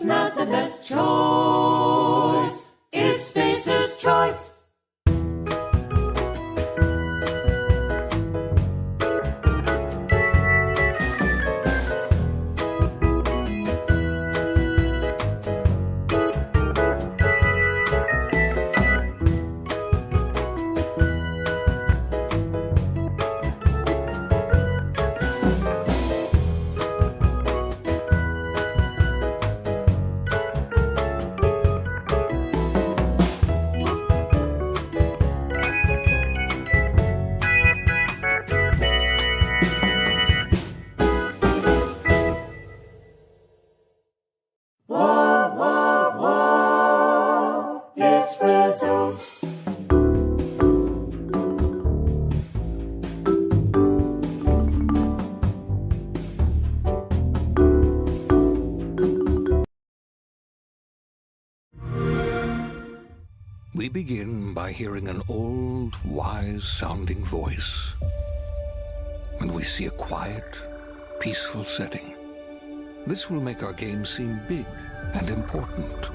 it's not the best choice. It's Spacer's choice. We begin by hearing an old, wise-sounding voice. And we see a quiet, peaceful setting. This will make our game seem big and important.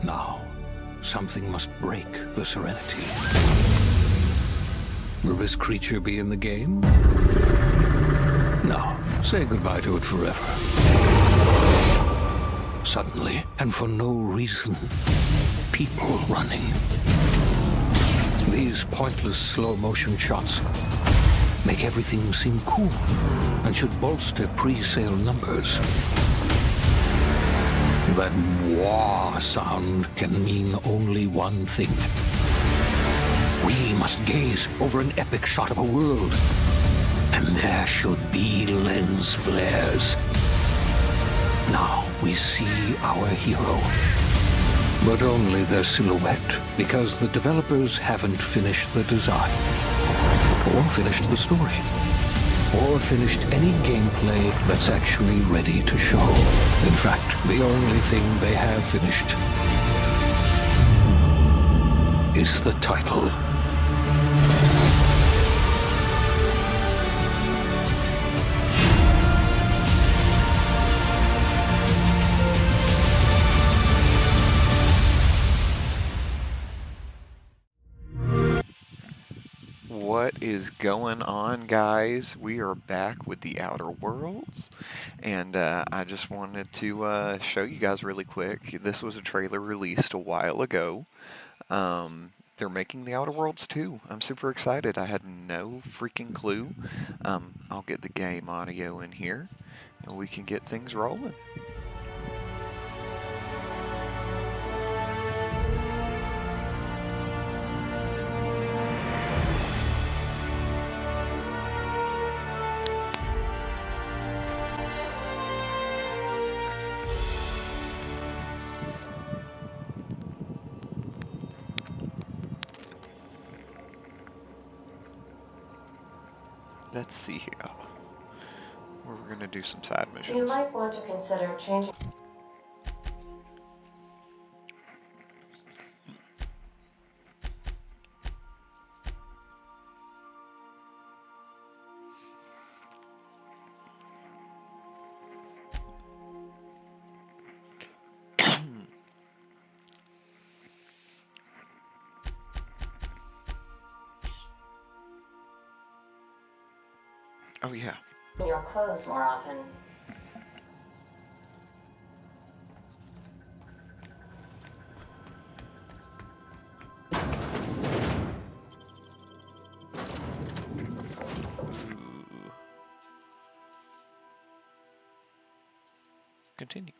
Now, something must break the serenity. Will this creature be in the game? No. Say goodbye to it forever. Suddenly, and for no reason, people running. These pointless slow-motion shots make everything seem cool and should bolster pre-sale numbers. That wah sound can mean only one thing. We must gaze over an epic shot of a world, and there should be lens flares. Now we see our hero. But only their silhouette, because the developers haven't finished the design, or finished the story, or finished any gameplay that's actually ready to show. In fact, the only thing they have finished is the title. What is going on, guys? We are back with the Outer Worlds, and I just wanted to show you guys really quick. This was a trailer released a while ago. They're making the Outer Worlds 2. I'm super excited. I had no freaking clue. I'll get the game audio in here, and we can get things rolling. Let's see here. We're going to do some side missions. You might want to consider changing. Oh, yeah. Your clothes more often. Continue.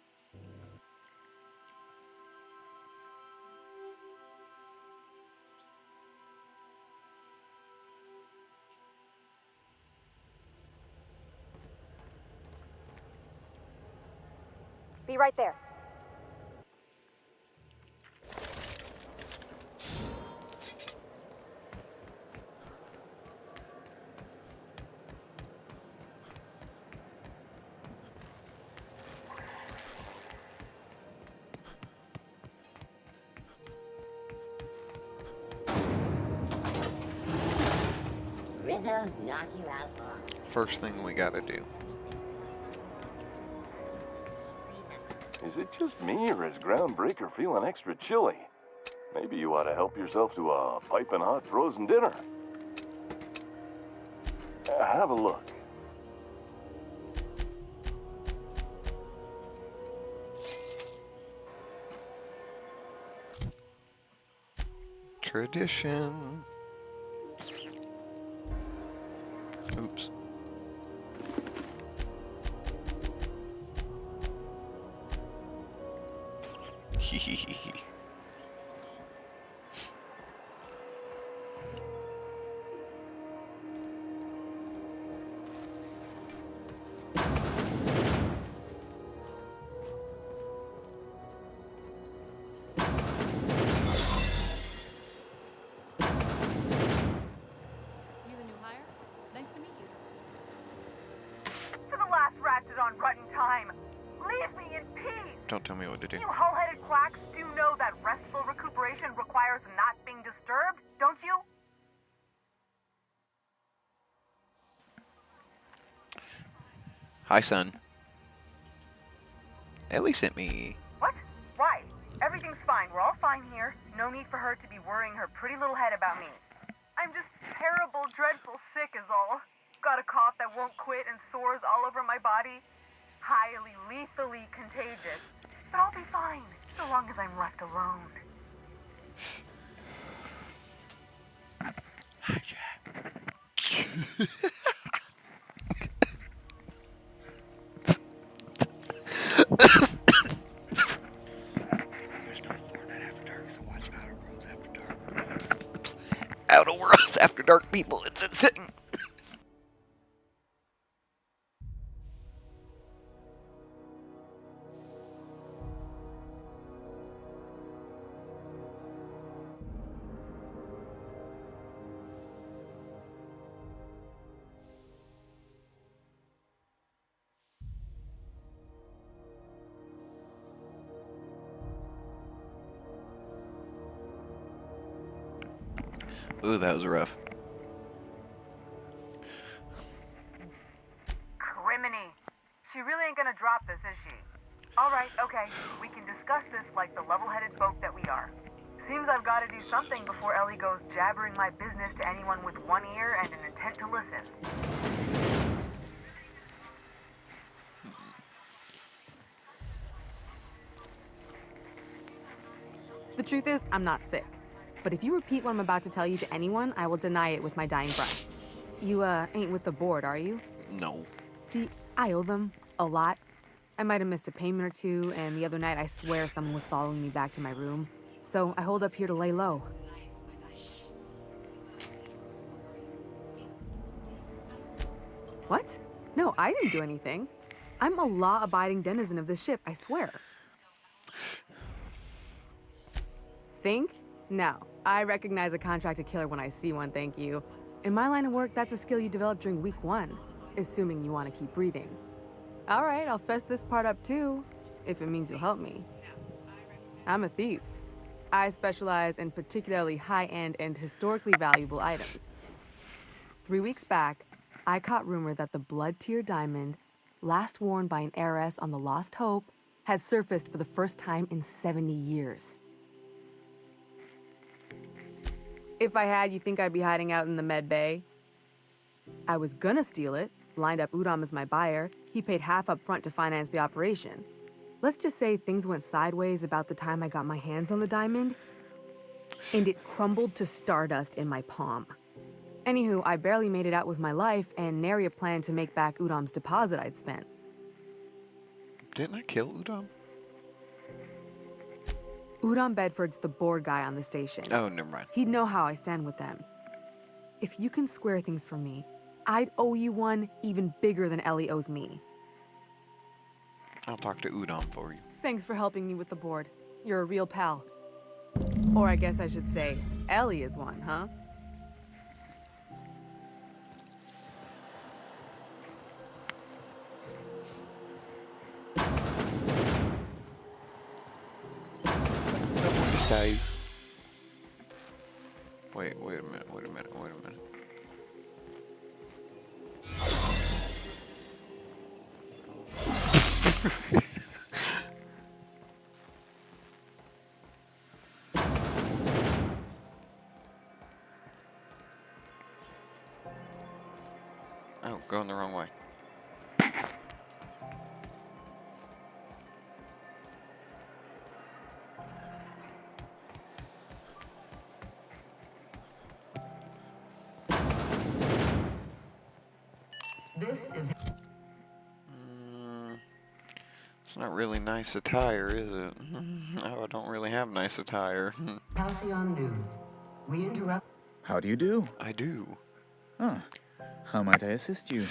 Be right there. Rizzo's knock you out for. First thing we gotta do. Is Is it just me, or is Groundbreaker feeling extra chilly? Maybe you ought to help yourself to a piping hot frozen dinner. Have a look. Tradition. Oops. You the new hire? Nice to meet you. To the last ratchet on Rutton time. Leave me in peace. Don't tell me what to do. You hull-headed quacks do know that restful recuperation requires not being disturbed, don't you? Hi, son. Ellie sent me. What? Why? Everything's fine. We're all fine here. No need for her to be worrying her pretty little head about me. I'm just terrible, dreadful sick is all. Got a cough that won't quit and sores all over my body. Highly, lethally contagious. But I'll be fine, so long as I'm left alone. Hi, Jack. There's no Fortnite After Dark, so watch Outer Worlds After Dark. Outer Worlds After Dark, people. It's a thing. Ooh, that was rough. Criminy. She really ain't gonna drop this, is she? Alright, okay. We can discuss this like the level-headed folk that we are. Seems I've gotta do something before Ellie goes jabbering my business to anyone with one ear and an intent to listen. The truth is, I'm not sick. But if you repeat what I'm about to tell you to anyone, I will deny it with my dying breath. You, ain't with the board, are you? No. See, I owe them a lot. I might have missed a payment or two, and the other night I swear someone was following me back to my room. So I hold up here to lay low. What? No, I didn't do anything. I'm a law-abiding denizen of this ship, I swear. Think? No. I recognize a contracted killer when I see one, thank you. In my line of work, that's a skill you develop during week 1, assuming you want to keep breathing. All right, I'll fess this part up too, if it means you'll help me. I'm a thief. I specialize in particularly high-end and historically valuable items. 3 weeks back, I caught rumor that the blood-tier diamond, last worn by an heiress on the Lost Hope, had surfaced for the first time in 70 years. If I had, you think I'd be hiding out in the med bay? I was gonna steal it, lined up Udom as my buyer. He paid half up front to finance the operation. Let's just say things went sideways about the time I got my hands on the diamond, and it crumbled to stardust in my palm. Anywho, I barely made it out with my life, and nary a plan to make back Udom's deposit I'd spent. Didn't I kill Udom? Udom Bedford's the board guy on the station. Oh, never mind. He'd know how I stand with them. If you can square things for me, I'd owe you one even bigger than Ellie owes me. I'll talk to Udom for you. Thanks for helping me with the board. You're a real pal. Or I guess I should say, Ellie is one, huh? These guys. Wait a minute. Oh, going the wrong way. This is It's not really nice attire, is it? Oh, I don't really have nice attire. Halcyon News. We interrupt. How do you do? I do. Huh. How might I assist you?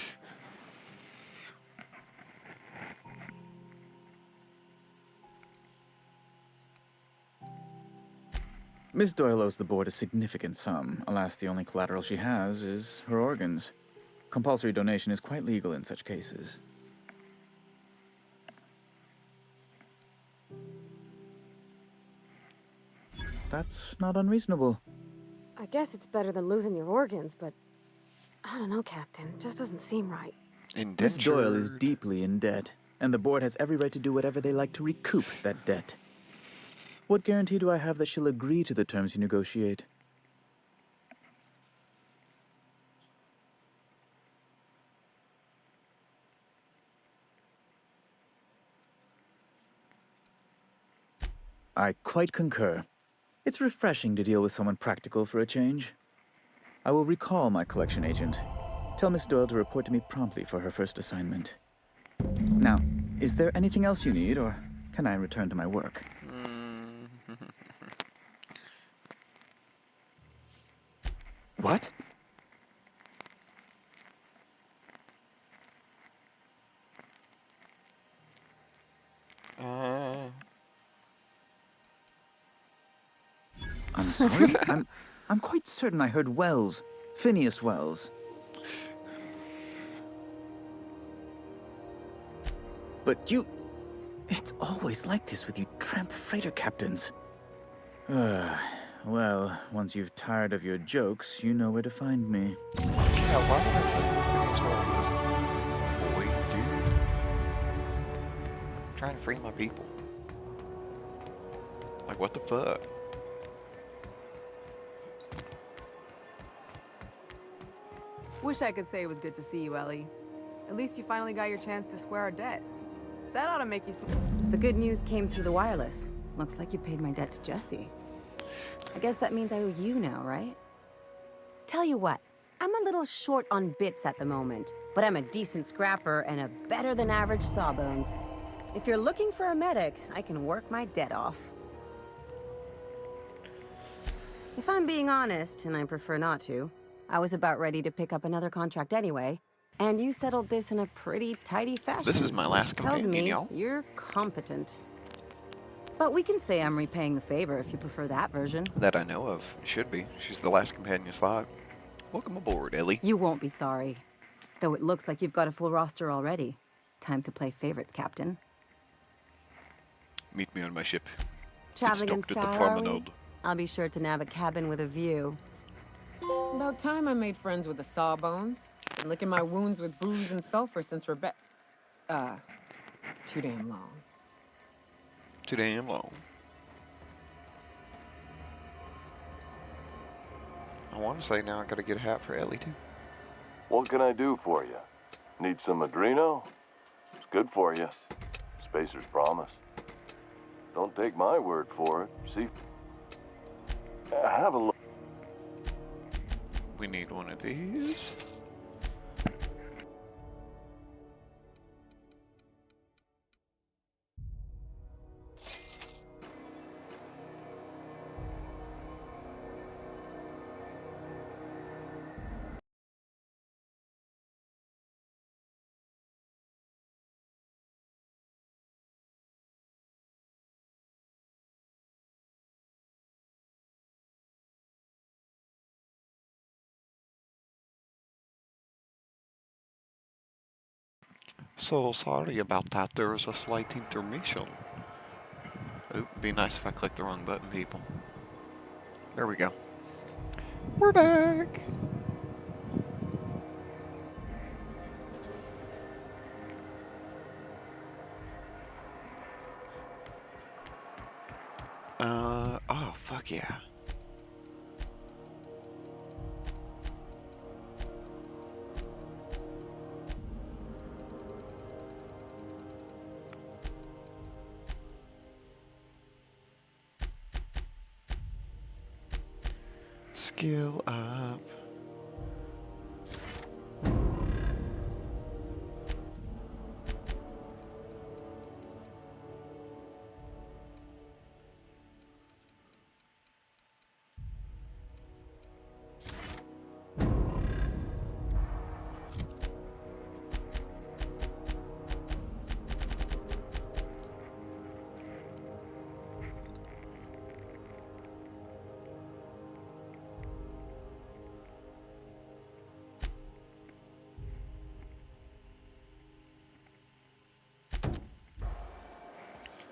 Miss Doyle owes the board a significant sum. Alas, the only collateral she has is her organs. Compulsory donation is quite legal in such cases. That's not unreasonable. I guess it's better than losing your organs, but I don't know, Captain. It just doesn't seem right. Miss Doyle is Indentured. deeply in debt, and the board has every right to do whatever they like to recoup that debt. What guarantee do I have that she'll agree to the terms you negotiate? I quite concur. It's refreshing to deal with someone practical for a change. I will recall my collection agent. Tell Miss Doyle to report to me promptly for her first assignment. Now, is there anything else you need, or can I return to my work? What? I'm sorry? I'm quite certain I heard Wells. Phineas Wells. But you... It's always like this with you tramp freighter captains. Well, once you've tired of your jokes, you know where to find me. Yeah, why would I tell you what Phineas Wells is? Boy, dude. I'm trying to free my people. Like, what the fuck? Wish I could say it was good to see you, Ellie. At least you finally got your chance to square our debt. That ought to make you The good news came through the wireless. Looks like you paid my debt to Jesse. I guess that means I owe you now, right? Tell you what, I'm a little short on bits at the moment, but I'm a decent scrapper and a better than average sawbones. If you're looking for a medic, I can work my debt off. If I'm being honest, and I prefer not to, I was about ready to pick up another contract anyway, and you settled this in a pretty tidy fashion. This is my last which tells companion, me y'all. you're competent. But we can say I'm repaying the favor if you prefer that version. That I know of. Should be. She's the last companion slot. Welcome aboard, Ellie. You won't be sorry. Though it looks like you've got a full roster already. Time to play favorites, Captain. Meet me on my ship. Traveling in It's docked at the style, are we? promenade. I'll be sure to nab a cabin with a view. About time I made friends with the Sawbones. Been licking my wounds with booze and sulfur since Rebecca. Too damn long. Too damn long. I want to say now I gotta get a hat for Ellie too. What can I do for you? Need some Madrino? It's good for you. Spacer's promise. Don't take my word for it. See? Have a look. We need one of these. So sorry about that. There was a slight intermission. It'd be nice if I clicked the wrong button, people. There we go. We're back. Oh, fuck yeah. Skill up.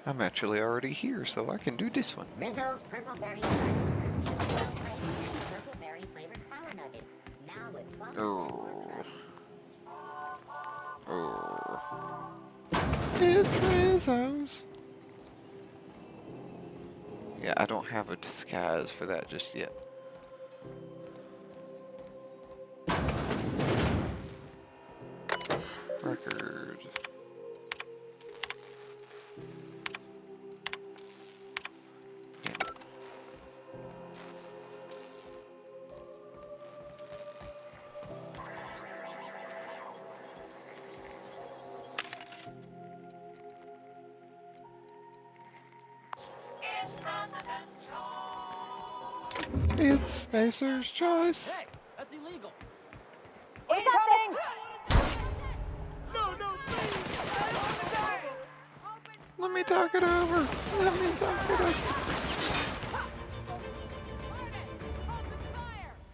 I'm actually already here, so I can do this one. Rizzo's purple berry purple berry flavored flour nuggets. Now with plum. Oh. It's Rizzo's. Yeah, I don't have a disguise for that just yet. Record. It's Spacer's Choice. Hey, that's illegal. Incoming! No, please! Let me talk it over. Let me talk it over.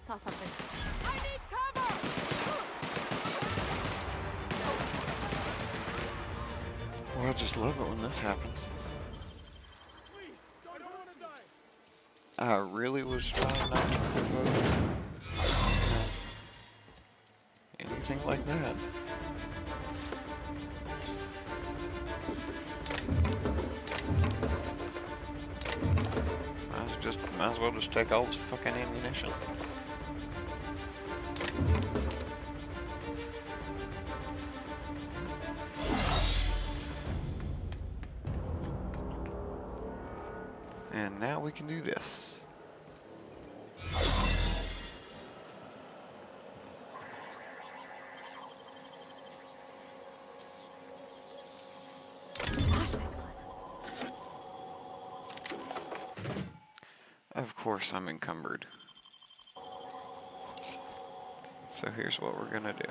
Saw something. I need cover! Well, I just love it when this happens. I really was trying not to provoke anything like that. Might as well just take all this fucking ammunition. And now we can do this. Of course I'm encumbered. So here's what we're gonna do.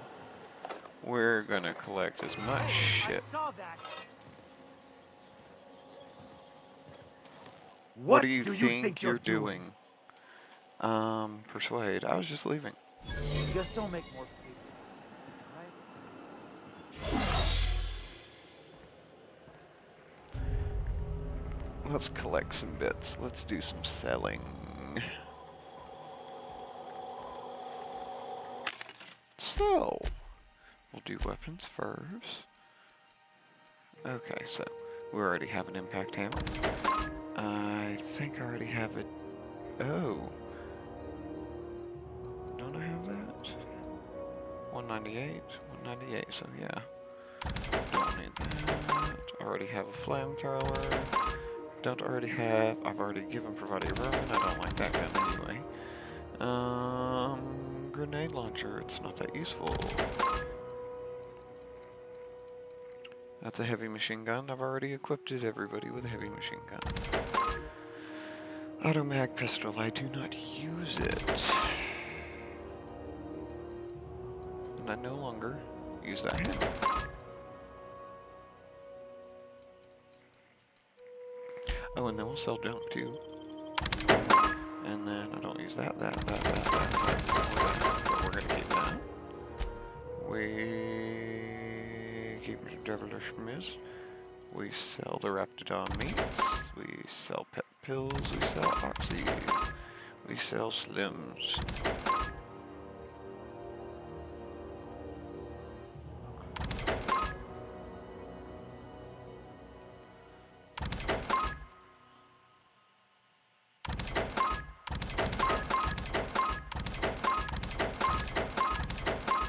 We're gonna collect as much shit. What do you think you're doing? Persuade. I was just leaving. Just don't make more people, right? Let's collect some bits. Let's do some selling. So, we'll do weapons first. Okay, so we already have an impact hammer. I think I already have it. Oh. Don't I have that? 198? 198, so yeah. Don't need that. I already have a flamethrower. Don't already have. I've already given provided Roman. I don't like that gun anyway. Grenade launcher. It's not that useful. That's a heavy machine gun. I've already equipped everybody with a heavy machine gun. Automag pistol. I do not use it. And I no longer use that hammer. Oh, and then we'll sell junk too. And then I don't use that. But we're gonna keep that. We keep devilish mist. We sell the Raptidon meats. We sell pet pills. We sell oxys. We sell slims.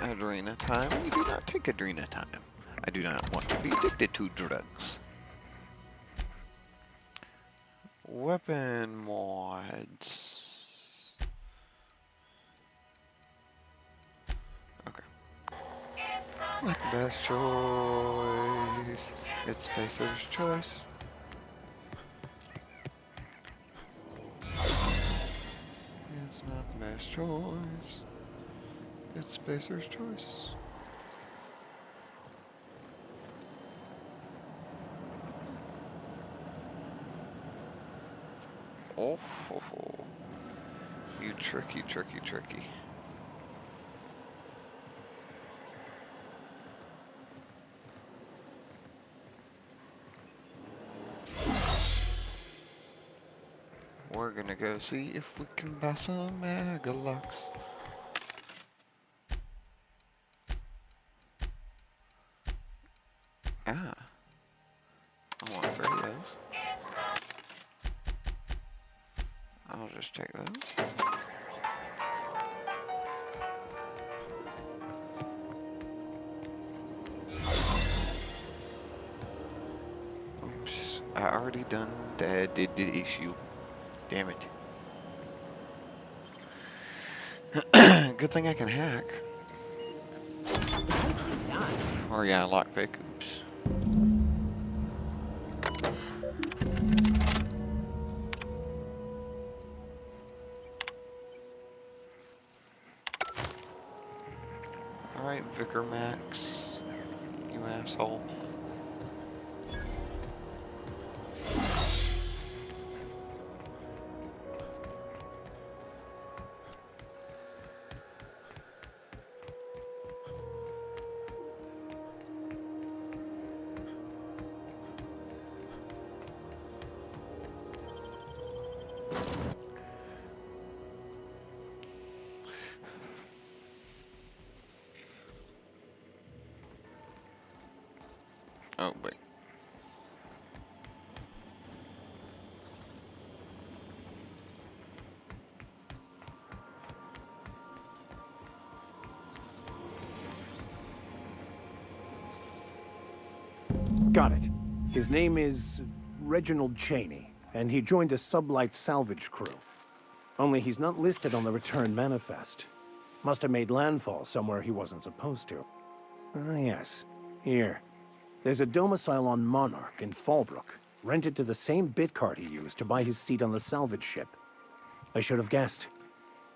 Adrena time. We do not take Adrena time. I do not want to be addicted to drugs. Weapon mods. Best choice. It's Spacer's choice. It's not the best choice. It's Spacer's choice. Oh, you tricky, tricky, tricky. We're gonna go see if we can buy some Magalocks. Ah, I want 3 of those. I'll just take those. Oops, I already done did the issue. Damn it. Good thing I can hack. Or yeah, lockpick. Oops. Alright, Vicar Max. You asshole. Oh, wait. Got it. His name is Reginald Cheney, and he joined a sublight salvage crew. Only he's not listed on the return manifest. Must have made landfall somewhere he wasn't supposed to. Ah, yes. Here. There's a domicile on Monarch in Fallbrook, rented to the same bit card he used to buy his seat on the salvage ship. I should have guessed.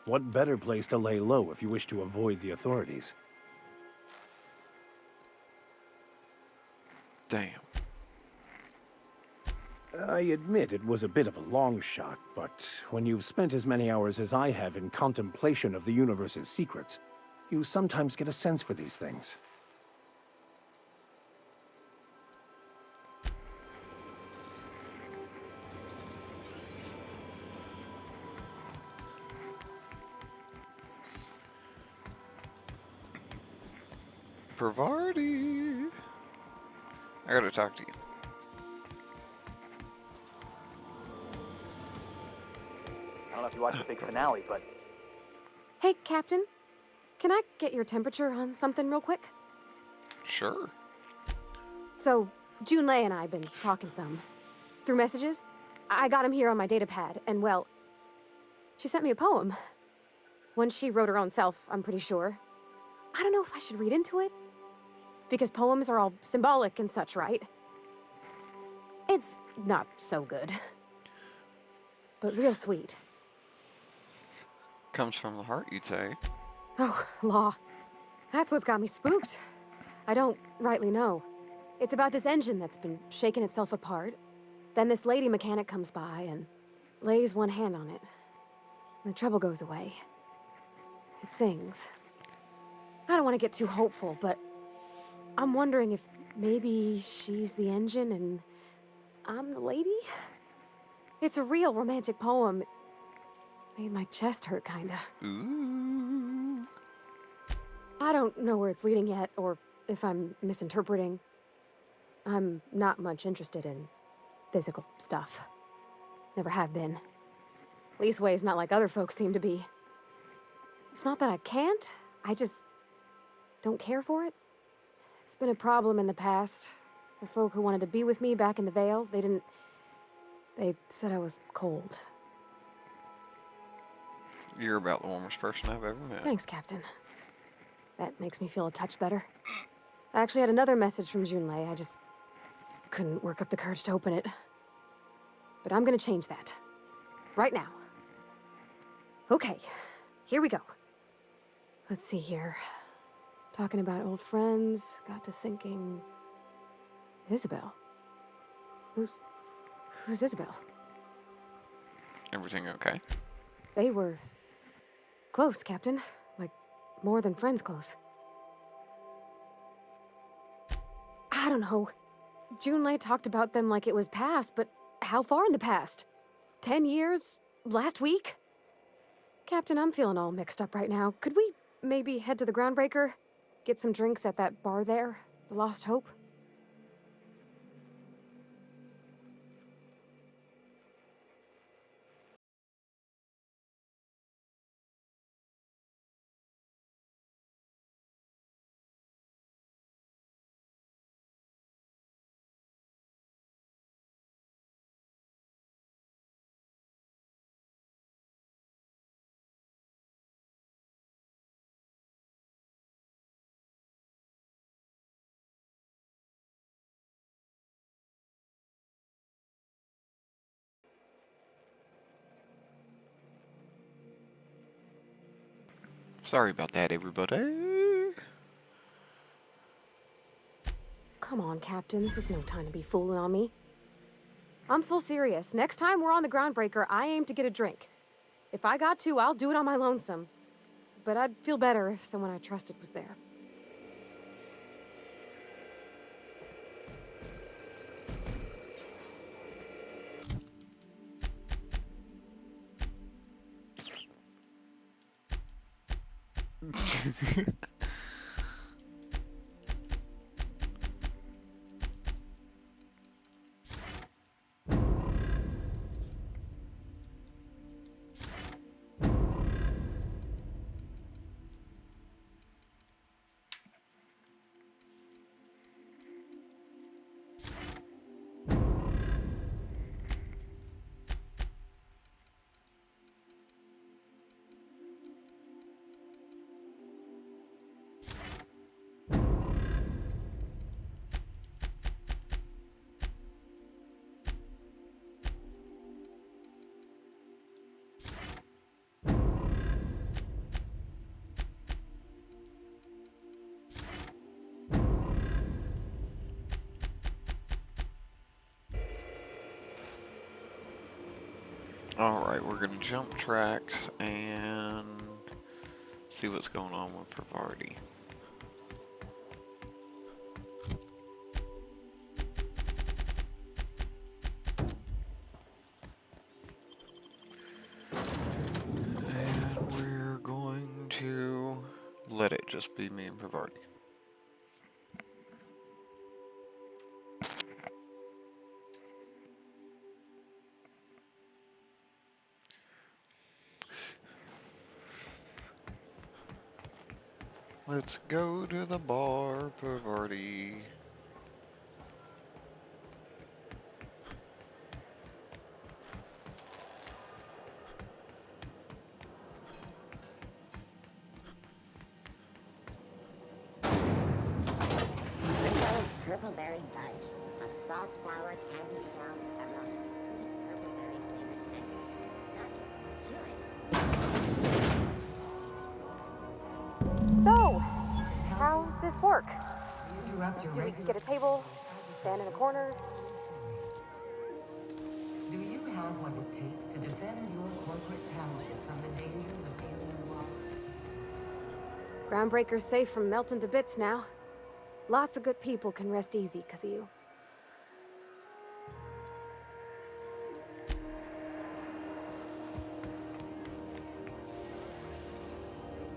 What better place to lay low if you wish to avoid the authorities? Damn. I admit it was a bit of a long shot, but when you've spent as many hours as I have in contemplation of the universe's secrets, you sometimes get a sense for these things. Pravarti. I gotta talk to you. I don't know if you watched the big finale, but... Hey, Captain. Can I get your temperature on something real quick? Sure. So, Junlei and I have been talking some. Through messages. I got him here on my data pad, and well... She sent me a poem. One she wrote her own self, I'm pretty sure. I don't know if I should read into it. Because poems are all symbolic and such, right? It's not so good. But real sweet. Comes from the heart, you'd say. Oh, law. That's what's got me spooked. I don't rightly know. It's about this engine that's been shaking itself apart. Then this lady mechanic comes by and lays one hand on it. And the trouble goes away. It sings. I don't want to get too hopeful, but I'm wondering if maybe she's the engine and I'm the lady? It's a real romantic poem. Made my chest hurt, kinda. Ooh. I don't know where it's leading yet, or if I'm misinterpreting. I'm not much interested in physical stuff. Never have been. Leastways, not like other folks seem to be. It's not that I can't, I just don't care for it. It's been a problem in the past. The folk who wanted to be with me back in the Vale, they said I was cold. You're about the warmest person I've ever met. Thanks, Captain. That makes me feel a touch better. I actually had another message from Junlei. I just couldn't work up the courage to open it. But I'm gonna change that. Right now. Okay, here we go. Let's see here. Talking about old friends, got to thinking... Isabel? Who's Isabel? Everything okay? They were... close, Captain. Like, more than friends close. I don't know. Junlei talked about them like it was past, but how far in the past? 10 years? Last week? Captain, I'm feeling all mixed up right now. Could we maybe head to the Groundbreaker? Get some drinks at that bar there? The Lost Hope? Sorry about that, everybody. Come on, Captain. This is no time to be fooling on me. I'm full serious. Next time we're on the Groundbreaker, I aim to get a drink. If I got to, I'll do it on my lonesome. But I'd feel better if someone I trusted was there. Alright, we're gonna jump tracks and see what's going on with Vivardi. And we're going to let it just be me and Vivardi. Let's go to the bar, Vivardi. Purple berry fudge, a soft sour candy shell around a sweet purple berry flavored center. So, how's this work? Interrupt your Do we regular... get a table, stand in a corner? Do you have what it takes to defend your corporate township from the dangers of alien war? Groundbreaker's safe from melting to bits now. Lots of good people can rest easy because of you.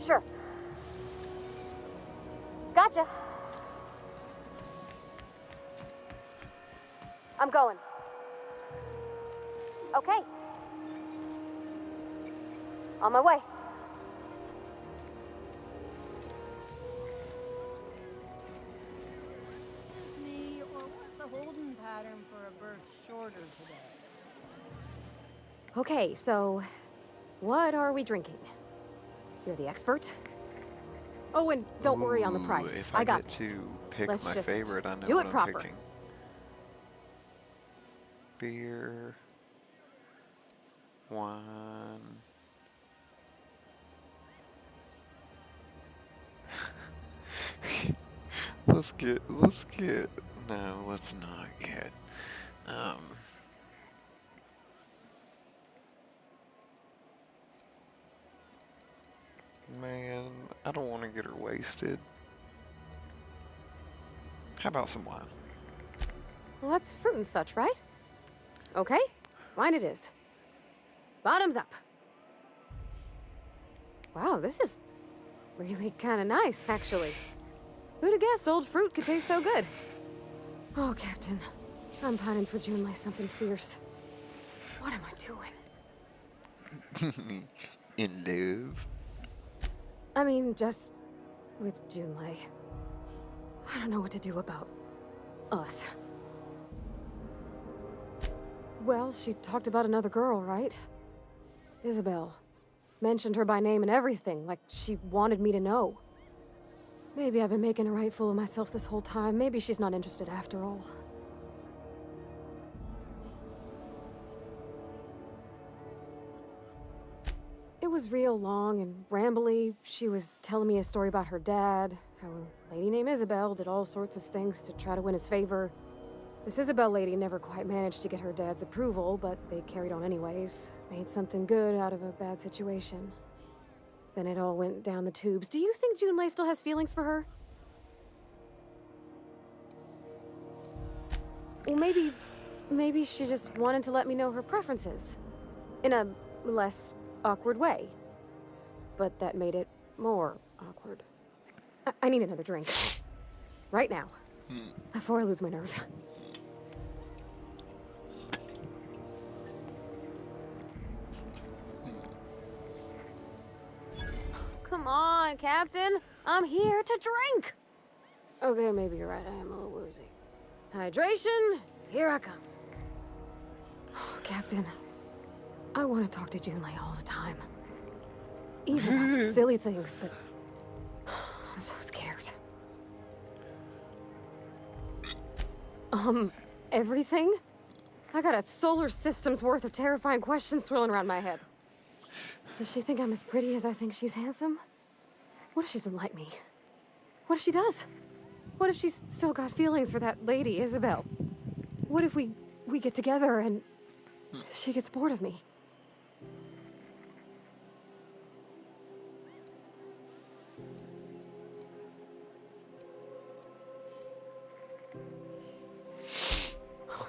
Sure. Gotcha. I'm going. Okay. On my way. Me, or was the holding pattern for a birth shorter today? Okay, so what are we drinking? You're the expert. Oh, and don't worry on the price. If I I got get this. to pick Let's my just favorite, I know do what it I'm proper. picking. Beer. Wine. let's get, no, let's not get, man, I don't want to get her wasted. How about some wine? Well, that's fruit and such, right? Okay, wine it is. Bottoms up. Wow, this is really kind of nice, actually. Who'd have guessed old fruit could taste so good? Oh, Captain, I'm pining for June like something fierce. What am I doing? In love? I mean, just with Junlei. I don't know what to do about us. Well, she talked about another girl, right? Isabel. Mentioned her by name and everything, like she wanted me to know. Maybe I've been making a right fool of myself this whole time. Maybe she's not interested after all. It was real long and rambly. She was telling me a story about her dad, how a lady named Isabel did all sorts of things to try to win his favor. This Isabel lady never quite managed to get her dad's approval, but they carried on anyways. Made something good out of a bad situation. Then it all went down the tubes. Do you think Junlei still has feelings for her? Well, maybe she just wanted to let me know her preferences. In a less awkward way. But that made it more awkward. I need another drink. Right now. Before I lose my nerve. Come on, Captain. I'm here to drink. Okay, maybe you're right. I am a little woozy. Hydration, here I come. Oh, Captain, I want to talk to Junlei all the time. Even about silly things, but I'm so scared. Everything? I got a solar system's worth of terrifying questions swirling around my head. Does she think I'm as pretty as I think she's handsome? What if she doesn't like me? What if she does? What if she's still got feelings for that lady, Isabel? What if we get together and she gets bored of me?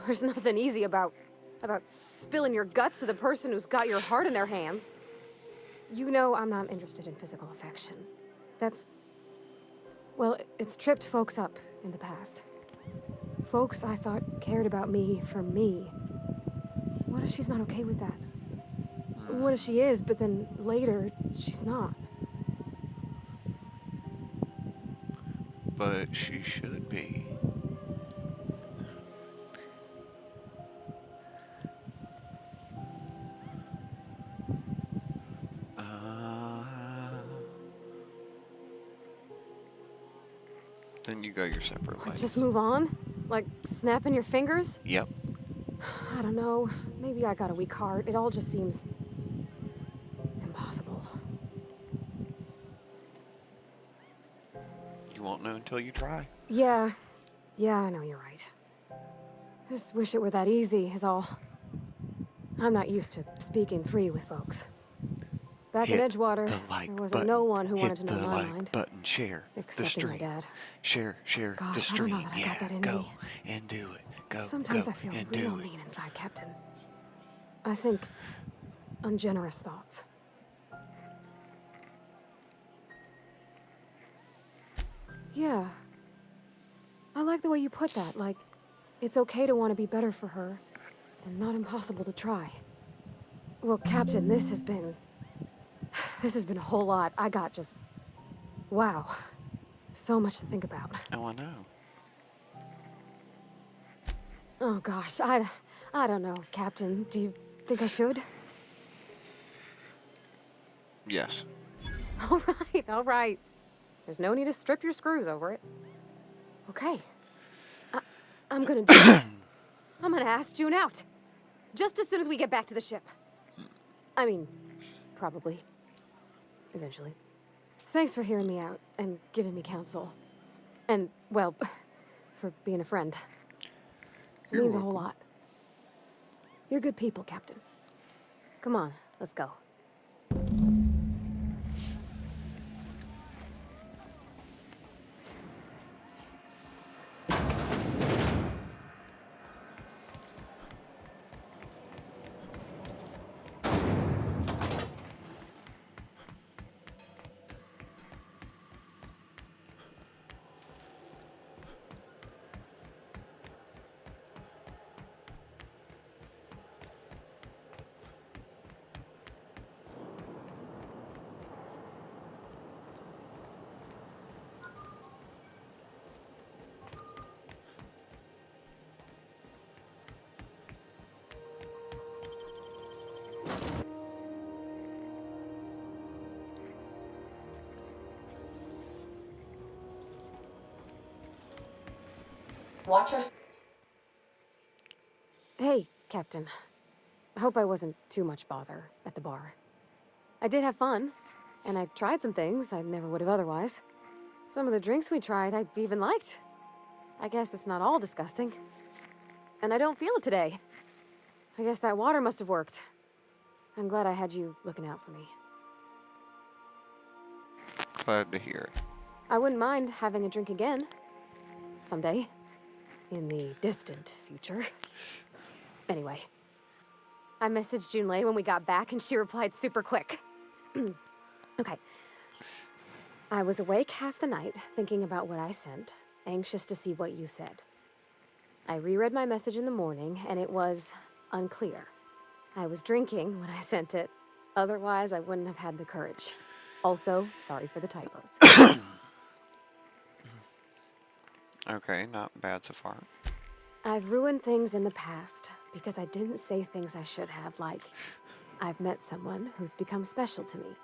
There's nothing easy about spilling your guts to the person who's got your heart in their hands. You know I'm not interested in physical affection. That's... well, it's tripped folks up in the past. Folks I thought cared about me for me. What if she's not okay with that? What if she is, but then later, she's not? But she should be. Then you go your separate ways. Just move on? Like snapping your fingers? Yep. I don't know. Maybe I got a weak heart. It all just seems... impossible. You won't know until you try. Yeah, I know you're right. Just wish it were that easy, is all. I'm not used to speaking free with folks. Back in Edgewater, there wasn't no one who wanted to know my mind. Button, share excepting the stream. my dad. Share Gosh, the stream. I don't know that I got that in go me. and do it. Go, Sometimes go I feel and real do it. mean inside, Captain. I think ungenerous thoughts. Yeah. I like the way you put that, like, it's okay to want to be better for her, and not impossible to try. Well, Captain, this has been a whole lot. I got just... wow. So much to think about. Oh, I know. Oh, gosh, I don't know, Captain. Do you think I should? Yes. All right. There's no need to strip your screws over it. Okay. I'm gonna do it. I'm gonna ask June out. Just as soon as we get back to the ship. I mean, probably. Eventually. Thanks for hearing me out and giving me counsel. And, well, for being a friend. It means a whole lot. You're good people, Captain. Come on, let's go. Watch your... Hey, Captain. I hope I wasn't too much bother at the bar. I did have fun, and I tried some things I never would have otherwise. Some of the drinks we tried I even liked. I guess it's not all disgusting. And I don't feel it today. I guess that water must have worked. I'm glad I had you looking out for me. Glad to hear it. I wouldn't mind having a drink again. Someday. In the distant future. Anyway. I messaged Junlei when we got back and she replied super quick. Okay. I was awake half the night, thinking about what I sent, anxious to see what you said. I reread my message in the morning, and it was unclear. I was drinking when I sent it. Otherwise, I wouldn't have had the courage. Also, sorry for the typos. Okay, not bad so far. I've ruined things in the past because I didn't say things I should have, like, I've met someone who's become special to me.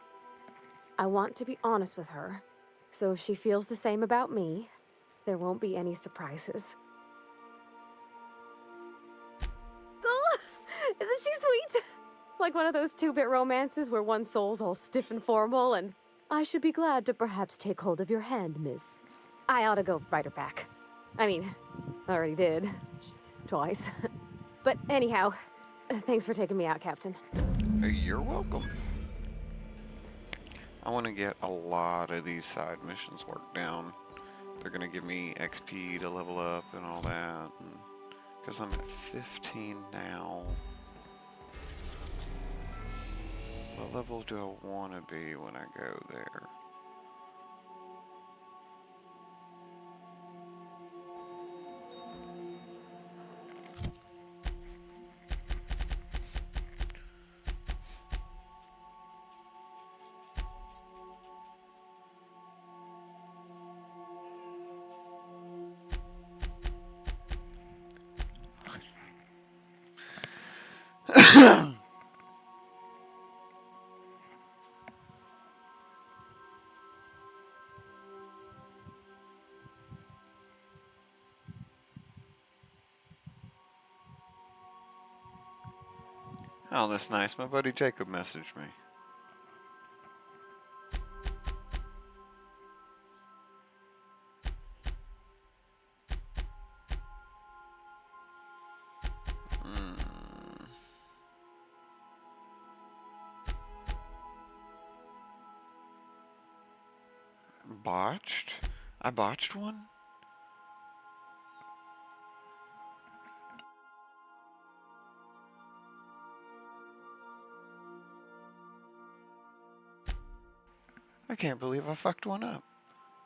I want to be honest with her, so if she feels the same about me, there won't be any surprises. Oh, isn't she sweet? Like one of those 2-bit romances where one soul's all stiff and formal and, I should be glad to perhaps take hold of your hand, miss. I ought to go write her back. I mean, I already did. Twice. But anyhow, thanks for taking me out, Captain. You're welcome. I want to get a lot of these side missions worked down. They're going to give me XP to level up and all that. Because I'm at 15 now. What level do I want to be when I go there? Oh, that's nice. My buddy Jacob messaged me. Botched? I botched one? I can't believe I fucked one up.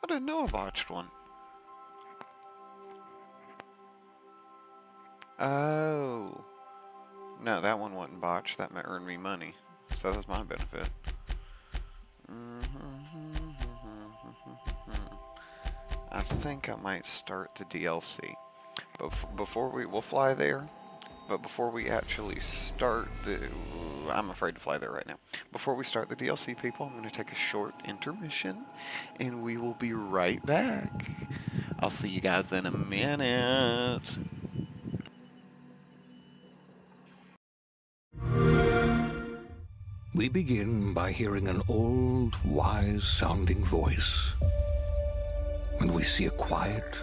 I didn't know I botched one. Oh. No, that one wasn't botched. That might earn me money. So that's my benefit. I think I might start the DLC. But before we'll fly there, But before we actually start I'm afraid to fly there right now. Before we start the DLC, people, I'm going to take a short intermission, and we will be right back. I'll see you guys in a minute. We begin by hearing an old, wise-sounding voice. And we see a quiet,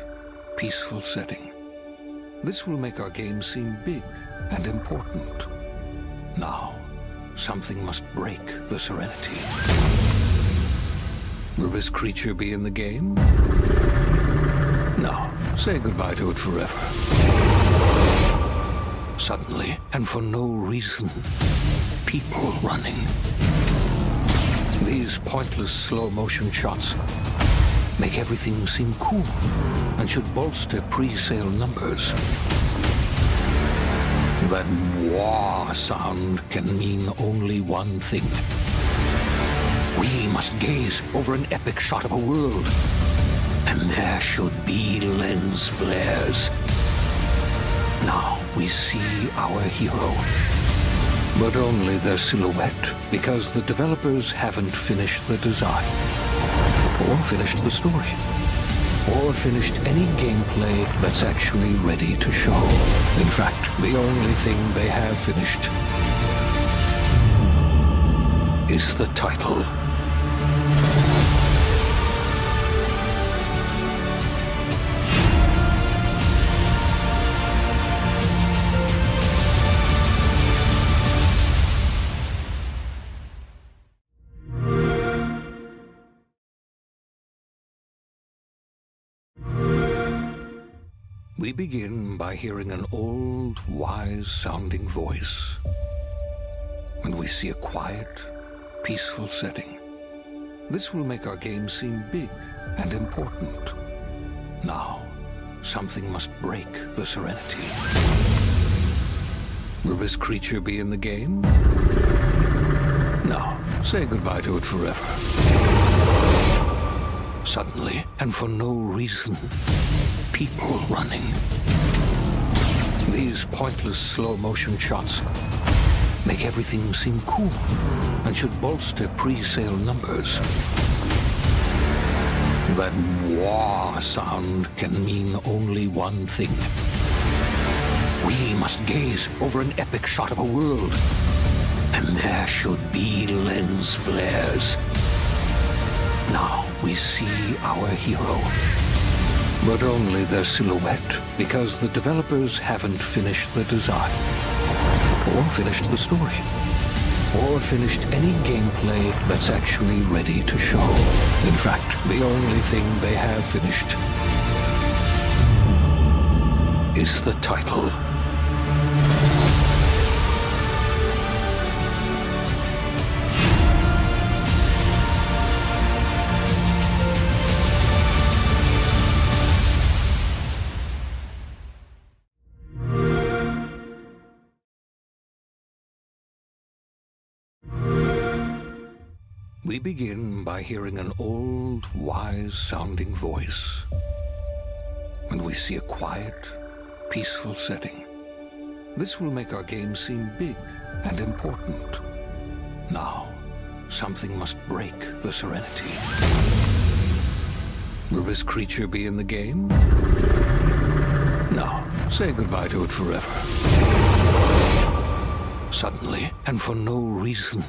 peaceful setting. This will make our game seem big and important. Now, something must break the serenity. Will this creature be in the game? No. Say goodbye to it forever. Suddenly, and for no reason, people running. These pointless slow-motion shots make everything seem cool and should bolster pre-sale numbers. That wah sound can mean only one thing. We must gaze over an epic shot of a world, and there should be lens flares. Now we see our hero, but only their silhouette, because the developers haven't finished the design, or finished the story, or finished any gameplay that's actually ready to show. In fact, the only thing they have finished is the title. We begin by hearing an old, wise-sounding voice. And we see a quiet, peaceful setting. This will make our game seem big and important. Now, something must break the serenity. Will this creature be in the game? No. Say goodbye to it forever. Suddenly, and for no reason, people running. These pointless slow-motion shots make everything seem cool and should bolster pre-sale numbers. That wah sound can mean only one thing. We must gaze over an epic shot of a world, and there should be lens flares. Now we see our hero, but only their silhouette, because the developers haven't finished the design, or finished the story, or finished any gameplay that's actually ready to show. In fact, the only thing they have finished is the title. We begin by hearing an old, wise-sounding voice. And we see a quiet, peaceful setting. This will make our game seem big and important. Now, something must break the serenity. Will this creature be in the game? No. Say goodbye to it forever. Suddenly, and for no reason,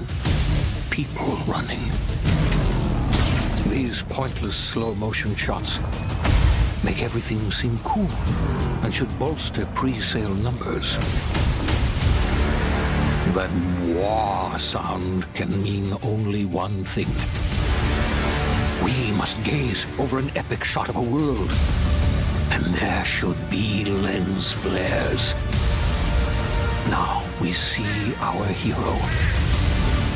people running. These pointless slow-motion shots make everything seem cool and should bolster pre-sale numbers. That wah sound can mean only one thing. We must gaze over an epic shot of a world, and there should be lens flares. Now we see our hero,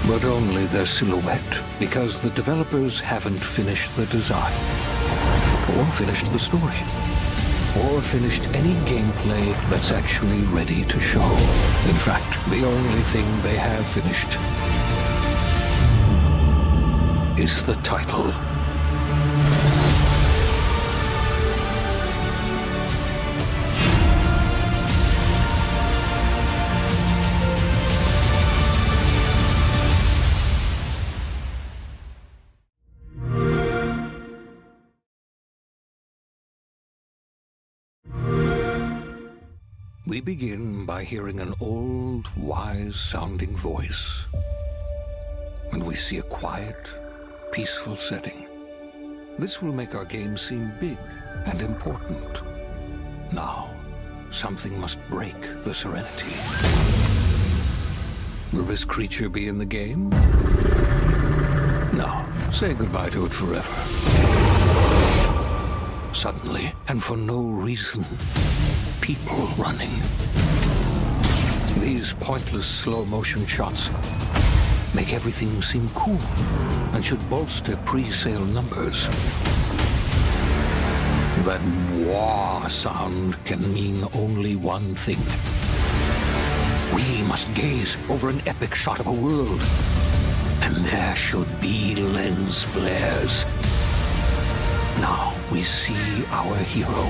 but only their silhouette, because the developers haven't finished the design, or finished the story, or finished any gameplay that's actually ready to show. In fact, the only thing they have finished is the title. We begin by hearing an old, wise-sounding voice. And we see a quiet, peaceful setting. This will make our game seem big and important. Now, something must break the serenity. Will this creature be in the game? No. Say goodbye to it forever. Suddenly, and for no reason, people running. These pointless slow-motion shots make everything seem cool and should bolster pre-sale numbers. That wah sound can mean only one thing. We must gaze over an epic shot of a world, and there should be lens flares. Now we see our hero,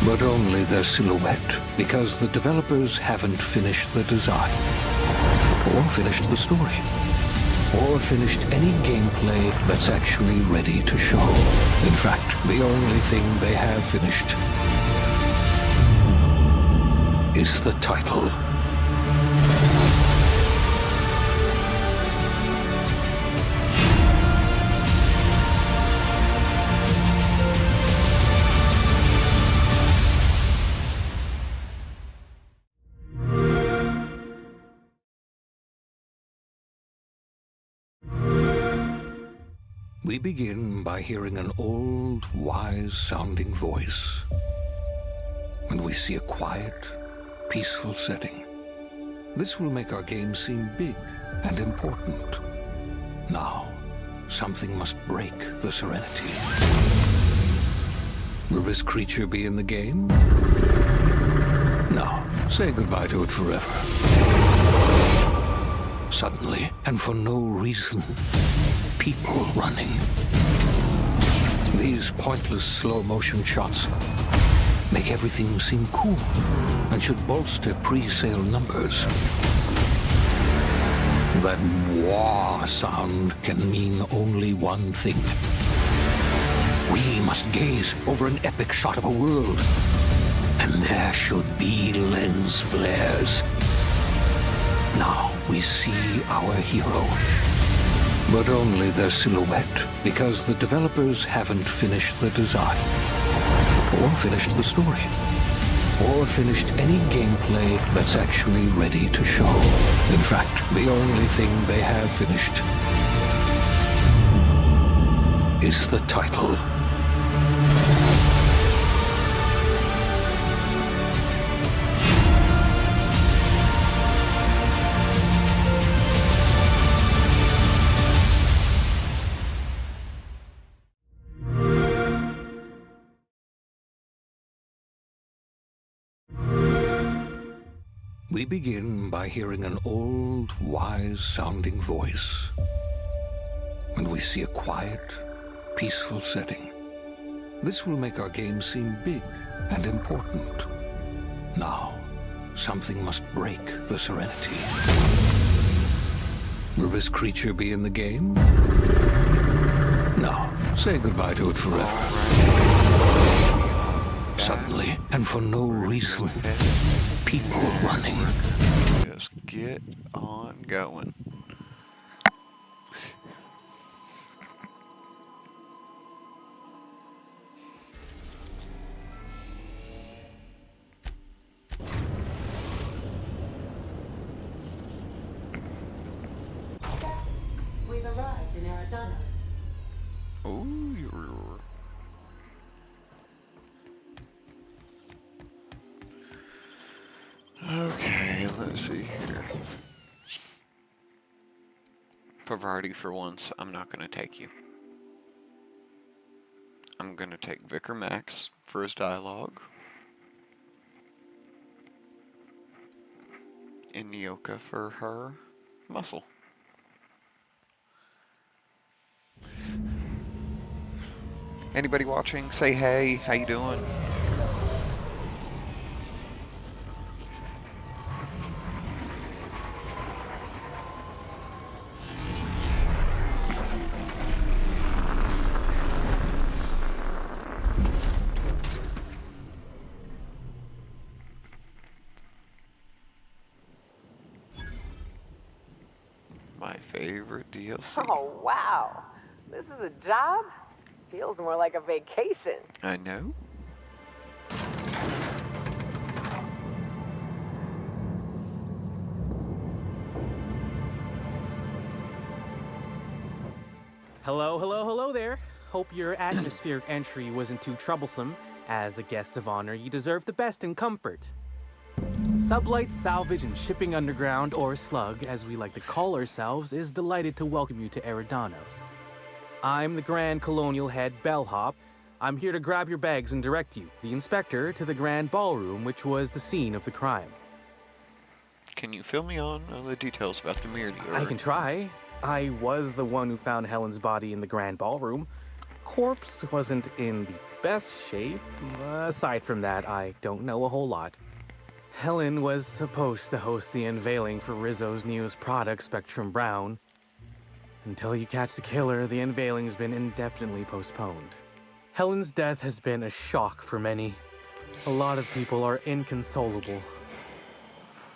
but only their silhouette, because the developers haven't finished the design, or finished the story, or finished any gameplay that's actually ready to show. In fact, the only thing they have finished is the title. We begin by hearing an old, wise-sounding voice. And we see a quiet, peaceful setting. This will make our game seem big and important. Now, something must break the serenity. Will this creature be in the game? No. Say goodbye to it forever. Suddenly, and for no reason, people running. These pointless slow-motion shots make everything seem cool and should bolster pre-sale numbers. That wah sound can mean only one thing. We must gaze over an epic shot of a world, and there should be lens flares. Now we see our hero, but only their silhouette, because the developers haven't finished the design, or finished the story, or finished any gameplay that's actually ready to show. In fact, the only thing they have finished is the title. We begin by hearing an old, wise-sounding voice. And we see a quiet, peaceful setting. This will make our game seem big and important. Now, something must break the serenity. Will this creature be in the game? No. Say goodbye to it forever. Suddenly, and for no reason, people running. Just get on going. We've arrived in Eridanos. Ooh, okay, let's see here. For variety for once, I'm not going to take you. I'm going to take Vicar Max for his dialogue. And Nyoka for her muscle. Anybody watching? Say hey, how you doing? favorite DLC. Oh, wow. This is a job? Feels more like a vacation. I know. Hello, hello, hello there. Hope your atmospheric entry wasn't too troublesome. As a guest of honor, you deserve the best in comfort. Sublight Salvage and Shipping Underground, or Slug, as we like to call ourselves, is delighted to welcome you to Eridanos. I'm the Grand Colonial Head Bellhop. I'm here to grab your bags and direct you, the inspector, to the Grand Ballroom, which was the scene of the crime. Can you fill me on the details about the mirror? I can try. I was the one who found Helen's body in the Grand Ballroom. Corpse wasn't in the best shape. Aside from that, I don't know a whole lot. Helen was supposed to host the unveiling for Rizzo's newest product, Spectrum Brown. Until you catch the killer, the unveiling's been indefinitely postponed. Helen's death has been a shock for many. A lot of people are inconsolable.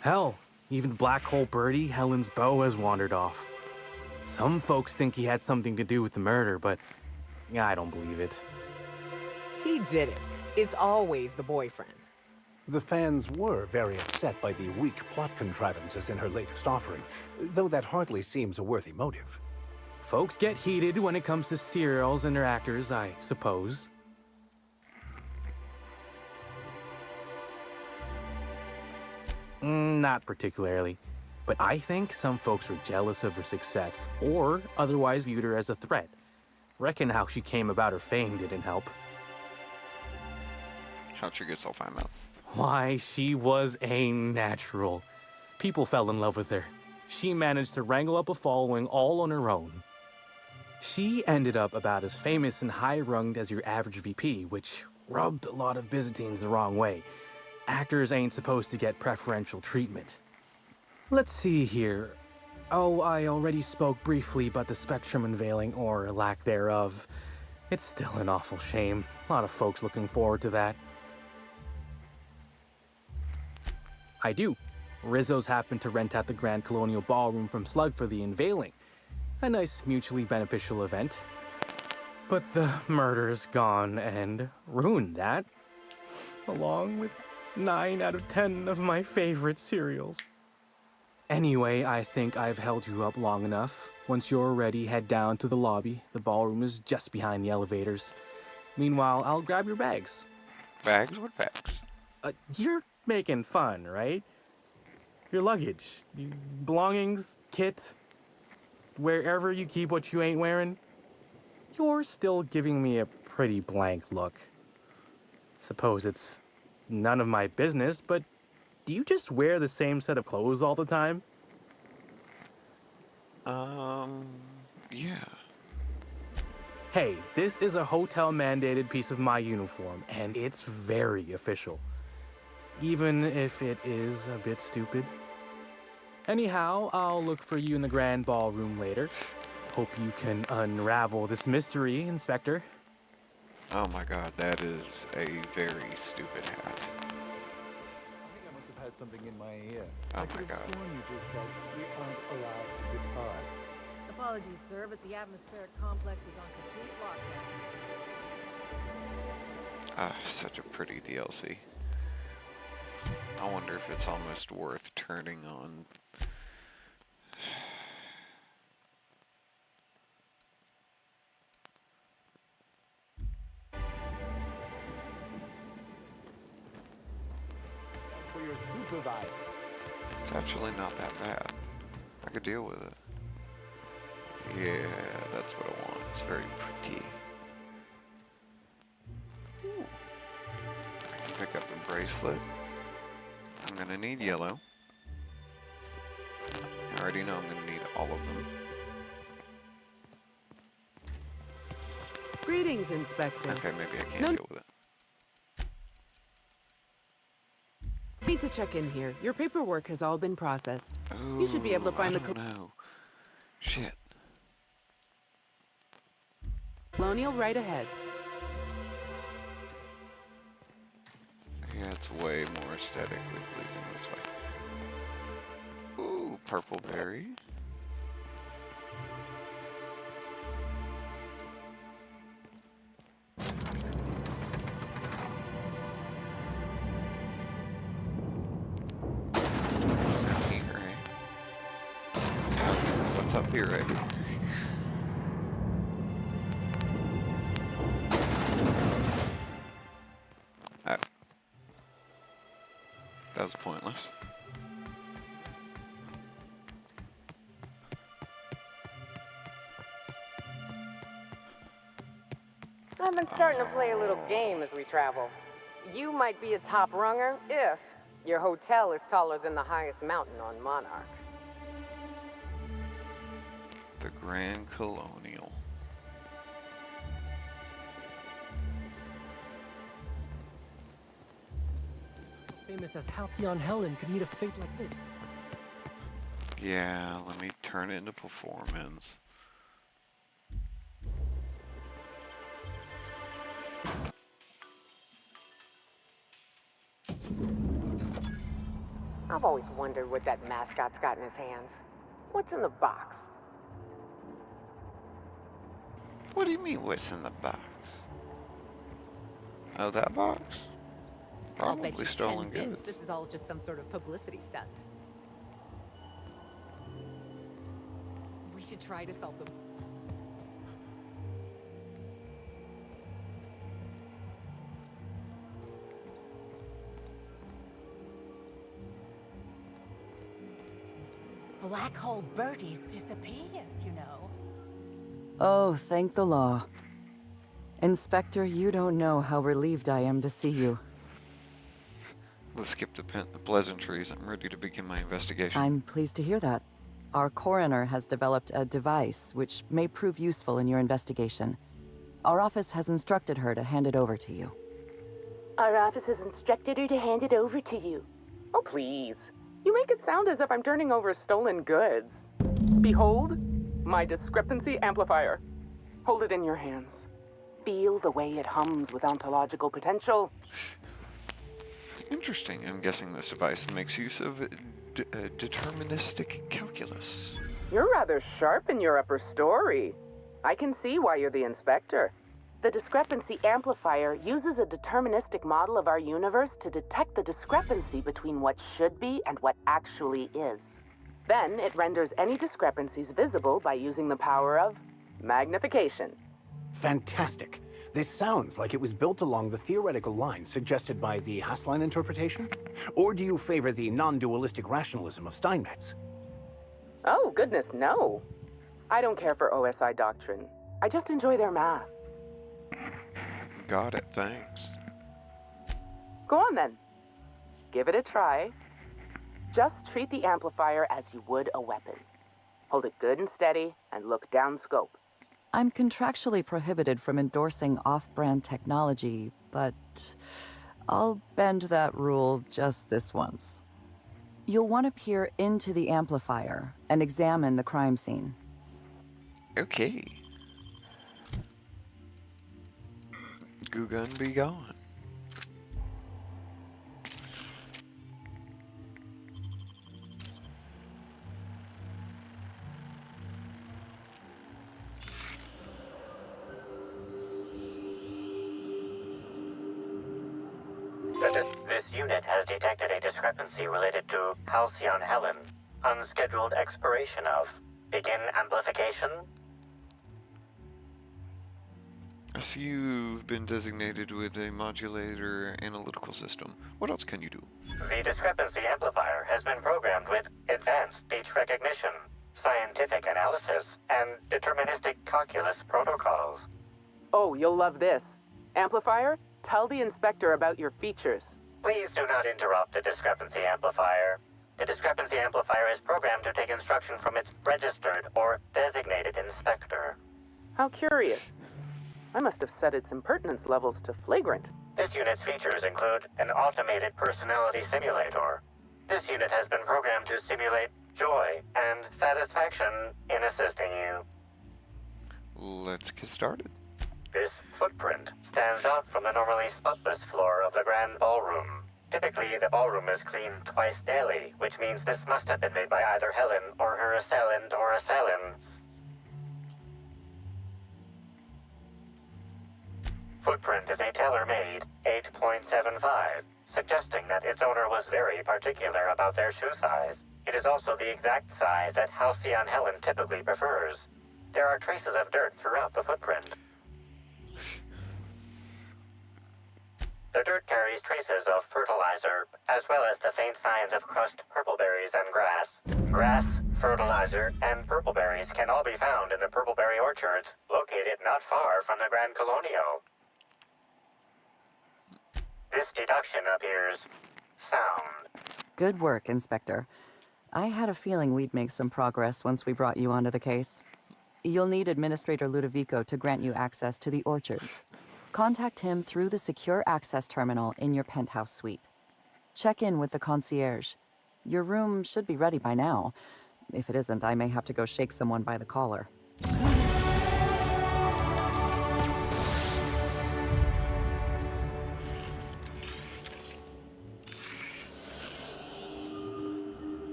Hell, even Black Hole Birdie, Helen's beau, has wandered off. Some folks think he had something to do with the murder, but I don't believe it. He did it. It's always the boyfriend. The fans were very upset by the weak plot contrivances in her latest offering, though that hardly seems a worthy motive. Folks get heated when it comes to serials and their actors, I suppose. Not particularly. But I think some folks were jealous of her success, or otherwise viewed her as a threat. Reckon how she came about her fame didn't help. How'd you get so famous? Why, she was a natural. People fell in love with her. She managed to wrangle up a following all on her own. She ended up about as famous and high-runged as your average VP, which rubbed a lot of Byzantines the wrong way. Actors ain't supposed to get preferential treatment. Let's see here. Oh, I already spoke briefly about the Spectrum unveiling, or lack thereof. It's still an awful shame. A lot of folks looking forward to that. I do. Rizzo's happened to rent out the Grand Colonial Ballroom from Slug for the unveiling. A nice mutually beneficial event. But the murder's gone and ruined that. Along with 9 out of 10 of my favorite cereals. Anyway, I think I've held you up long enough. Once you're ready, head down to the lobby. The ballroom is just behind the elevators. Meanwhile, I'll grab your bags. Bags? What bags? You're making fun, right? Your luggage, your belongings, kit, wherever you keep what you ain't wearing. You're still giving me a pretty blank look. Suppose it's none of my business, but do you just wear the same set of clothes all the time? Yeah. Hey, this is a hotel-mandated piece of my uniform, and it's very official. Even if it is a bit stupid. Anyhow, I'll look for you in the Grand Ballroom later. Hope you can unravel this mystery, Inspector. Oh my god, that is a very stupid hat. I think I must have had something in my ear. Oh I my could have god. sworn you just said we aren't allowed to depart. Apologies, sir, but the atmospheric complex is on complete lockdown. Ah, such a pretty DLC. I wonder if it's almost worth turning on. For your supervisor. It's actually not that bad. I could deal with it. Yeah, that's what I want. It's very pretty. Ooh. I can pick up the bracelet. I'm gonna need yellow. I already know I'm gonna need all of them. Greetings, Inspector. Okay, maybe I can't deal with it. Need to check in here. Your paperwork has all been processed. You should be able to find I don't know. Shit. Colonial right ahead. Yeah, it's way more aesthetically pleasing this way. Ooh, purple berry. You're right. Oh. That was pointless. I've been starting to play a little game as we travel. You might be a top runger if your hotel is taller than the highest mountain on Monarch. The Grand Colonial. Famous as Halcyon Helen could meet a fate like this. Yeah, let me turn it into performance. I've always wondered what that mascot's got in his hands. What's in the box? What do you mean, what's in the box? Oh, that box? I'll bet Probably you stolen 10 bits goods. this is all just some sort of publicity stunt. We should try to solve them. Black hole birdies disappeared, you know. Oh, thank the law. Inspector, you don't know how relieved I am to see you. Let's skip the pleasantries. I'm ready to begin my investigation. I'm pleased to hear that. Our coroner has developed a device which may prove useful in your investigation. Our office has instructed her to hand it over to you. Our office has instructed her to hand it over to you. Oh, please. You make it sound as if I'm turning over stolen goods. Behold, my discrepancy amplifier. Hold it in your hands. Feel the way it hums with ontological potential. Interesting. I'm guessing this device makes use of deterministic calculus. You're rather sharp in your upper story. I can see why you're the inspector. The discrepancy amplifier uses a deterministic model of our universe to detect the discrepancy between what should be and what actually is. Then it renders any discrepancies visible by using the power of magnification. Fantastic. This sounds like it was built along the theoretical lines suggested by the Hassline interpretation? Or do you favor the non-dualistic rationalism of Steinmetz? Oh, goodness, no. I don't care for OSI doctrine. I just enjoy their math. Got it, thanks. Go on then. Give it a try. Just treat the amplifier as you would a weapon. Hold it good and steady and look down scope. I'm contractually prohibited from endorsing off-brand technology, but I'll bend that rule just this once. You'll want to peer into the amplifier and examine the crime scene. Okay. Goo gun be gone. This unit has detected a discrepancy related to Halcyon Helen. Unscheduled expiration of. Begin amplification. I see you've been designated with a modulator analytical system. What else can you do? The discrepancy amplifier has been programmed with advanced speech recognition, scientific analysis, and deterministic calculus protocols. Oh, you'll love this. Amplifier, tell the inspector about your features. Please do not interrupt the discrepancy amplifier. The discrepancy amplifier is programmed to take instruction from its registered or designated inspector. How curious. I must have set its impertinence levels to flagrant. This unit's features include an automated personality simulator. This unit has been programmed to simulate joy and satisfaction in assisting you. Let's get started. This footprint stands out from the normally spotless floor of the grand ballroom. Typically, the ballroom is cleaned twice daily, which means this must have been made by either Helen or her assailant or assailants. Footprint is a tailor-made 8.75, suggesting that its owner was very particular about their shoe size. It It is also the exact size that Halcyon Helen typically prefers. There are traces of dirt throughout the footprint. The dirt carries traces of fertilizer, as well as the faint signs of crushed purpleberries and grass. Grass, fertilizer, and purpleberries can all be found in the purpleberry orchards, located not far from the Grand Colonio. This deduction appears sound. Good work, Inspector. I had a feeling we'd make some progress once we brought you onto the case. You'll need Administrator Ludovico to grant you access to the orchards. Contact him through the secure access terminal in your penthouse suite. Check in with the concierge. Your room should be ready by now. If it isn't, I may have to go shake someone by the collar.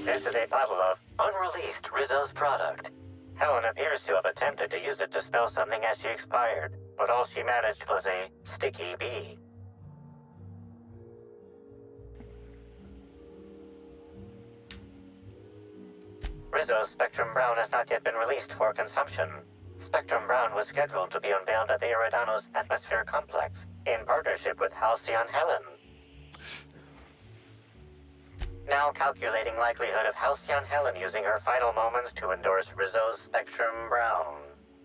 This is a bottle of unreleased Rizzo's product. Helen appears to have attempted to use it to spell something as she expired, but all she managed was a sticky bee. Rizzo's Spectrum Brown has not yet been released for consumption. Spectrum Brown was scheduled to be unveiled at the Eridanos Atmosphere Complex in partnership with Halcyon Helen. Now calculating likelihood of Halcyon Helen using her final moments to endorse Rizzo's Spectrum Brown.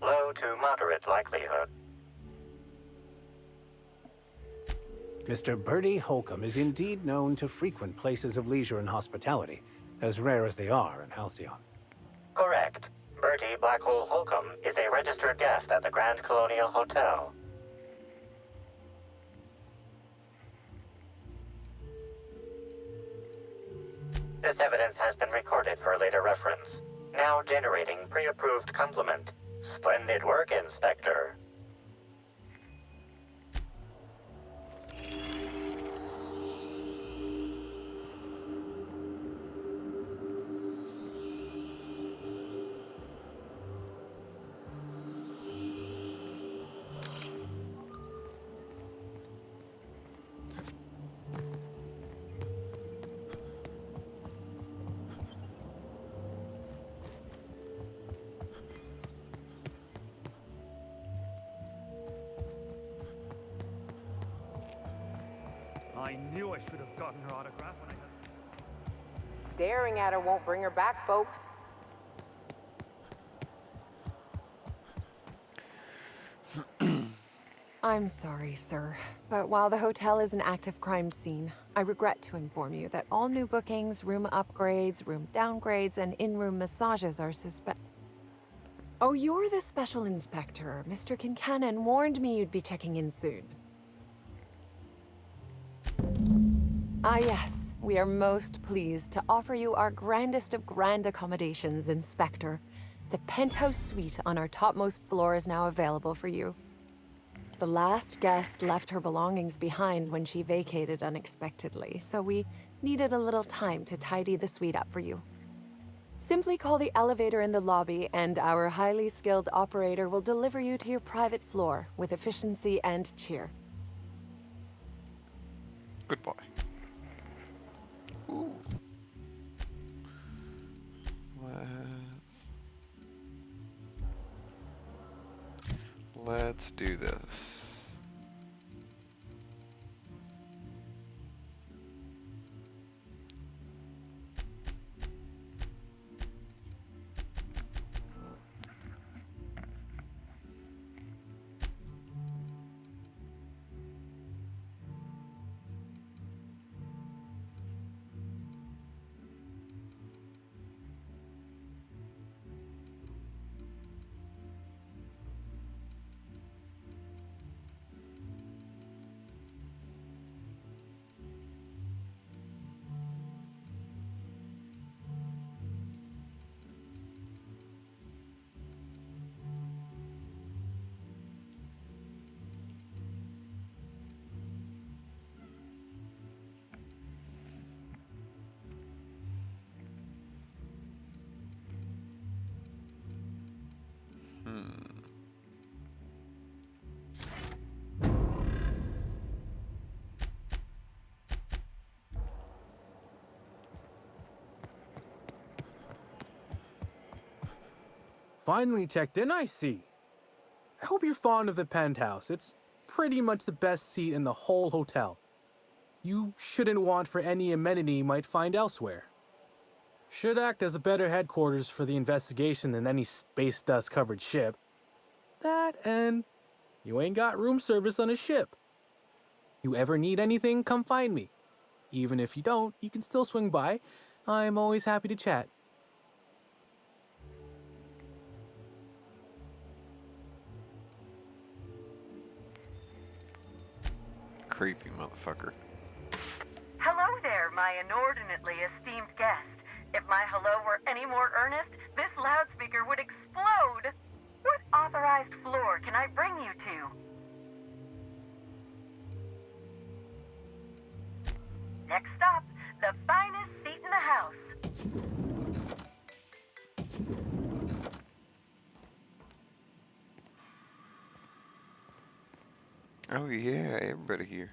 Low to moderate likelihood. Mr. Bertie Holcomb is indeed known to frequent places of leisure and hospitality, as rare as they are in Halcyon. Correct. Bertie Blackhole Holcomb is a registered guest at the Grand Colonial Hotel. This evidence has been recorded for later reference. Now generating pre-approved compliment. Splendid work, Inspector. I knew I should have gotten her autograph when I had... Staring at her won't bring her back, folks. I'm sorry, sir, but while the hotel is an active crime scene, I regret to inform you that all new bookings, room upgrades, room downgrades, and in-room massages are Oh, you're the special inspector. Mr. Kincannon warned me you'd be checking in soon. Ah, yes. We are most pleased to offer you our grandest of grand accommodations, Inspector. The penthouse suite on our topmost floor is now available for you. The last guest left her belongings behind when she vacated unexpectedly, so we needed a little time to tidy the suite up for you. Simply call the elevator in the lobby, and our highly skilled operator will deliver you to your private floor with efficiency and cheer. Good boy. Ooh. Let's do this. Finally checked in, I see. I hope you're fond of the penthouse. It's pretty much the best seat in the whole hotel. You shouldn't want for any amenity you might find elsewhere. Should act as a better headquarters for the investigation than any space dust covered ship. That and you ain't got room service on a ship. You ever need anything, come find me. Even if you don't, you can still swing by. I'm always happy to chat. Creepy motherfucker. Hello there, my inordinately esteemed guest. If my hello were any more earnest, this loudspeaker would explode. What authorized floor can I bring you to? Next stop, the finest seat in the house. Oh yeah, everybody here.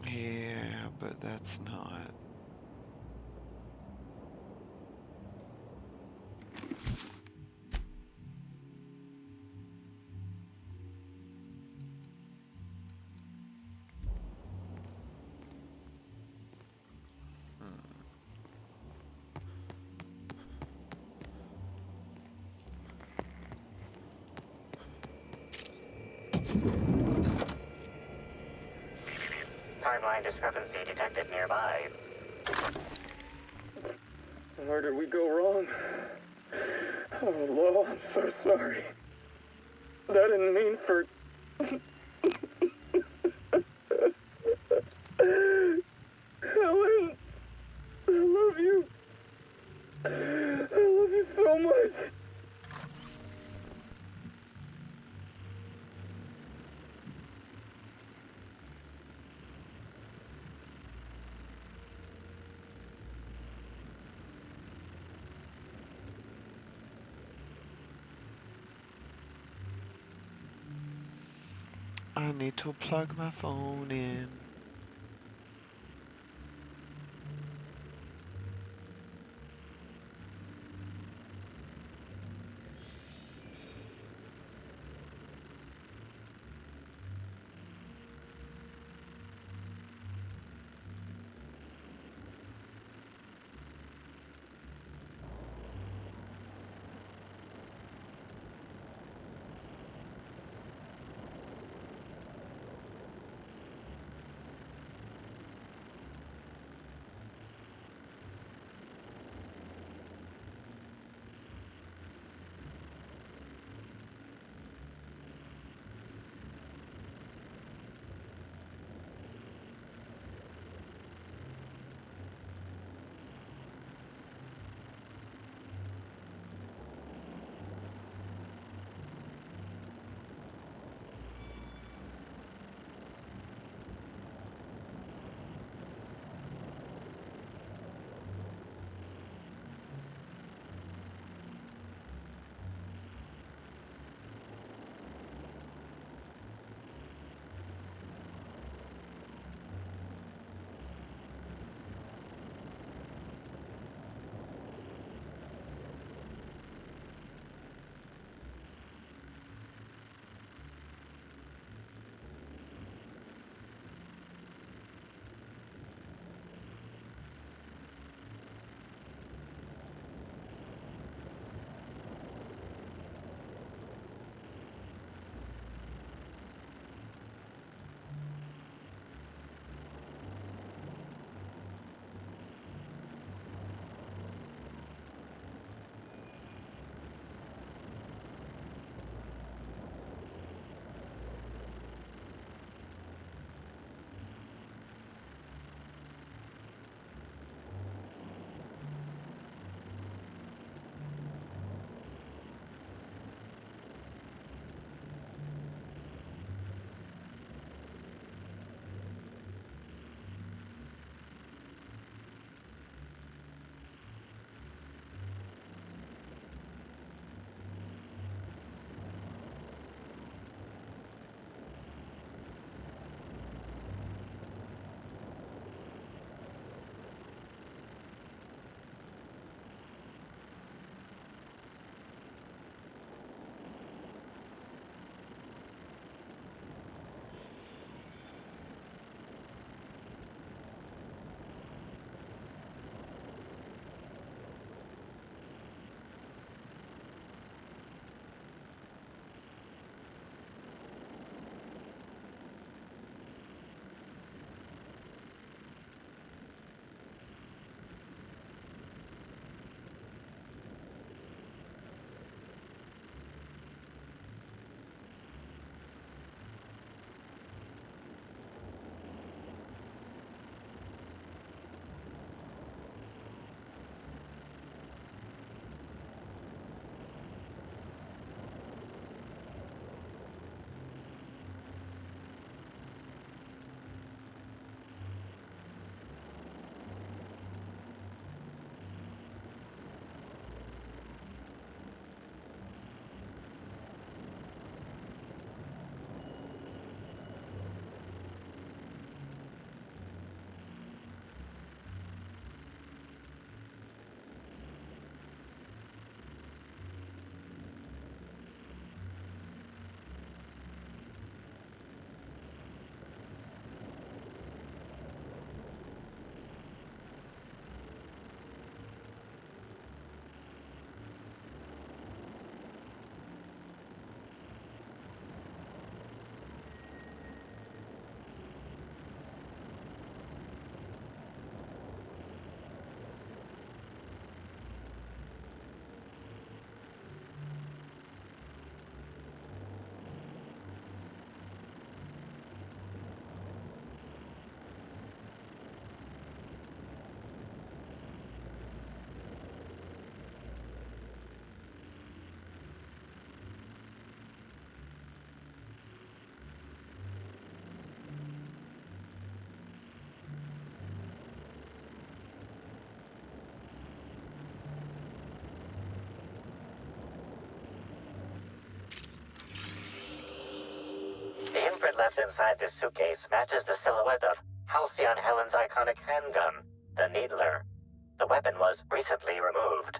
Yeah, but that's not. Timeline discrepancy detected nearby. Where did we go wrong? Oh, Lo, I'm so sorry. I didn't mean for... Helen, I love you. I love you so much. I need to plug my phone in. stuffed inside this suitcase matches the silhouette of Halcyon Helen's iconic handgun, the Needler. The weapon was recently removed.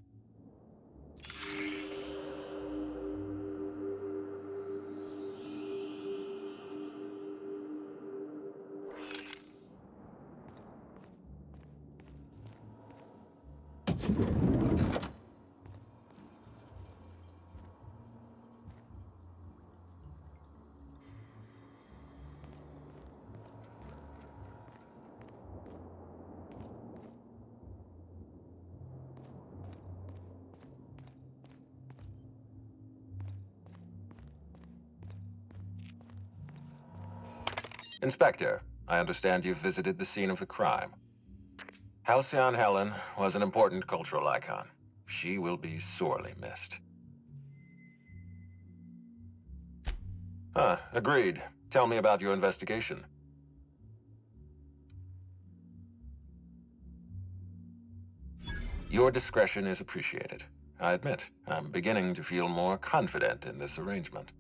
Inspector, I understand you've visited the scene of the crime. Halcyon Helen was an important cultural icon. She will be sorely missed. Agreed. Tell me about your investigation. Your discretion is appreciated. I admit, I'm beginning to feel more confident in this arrangement.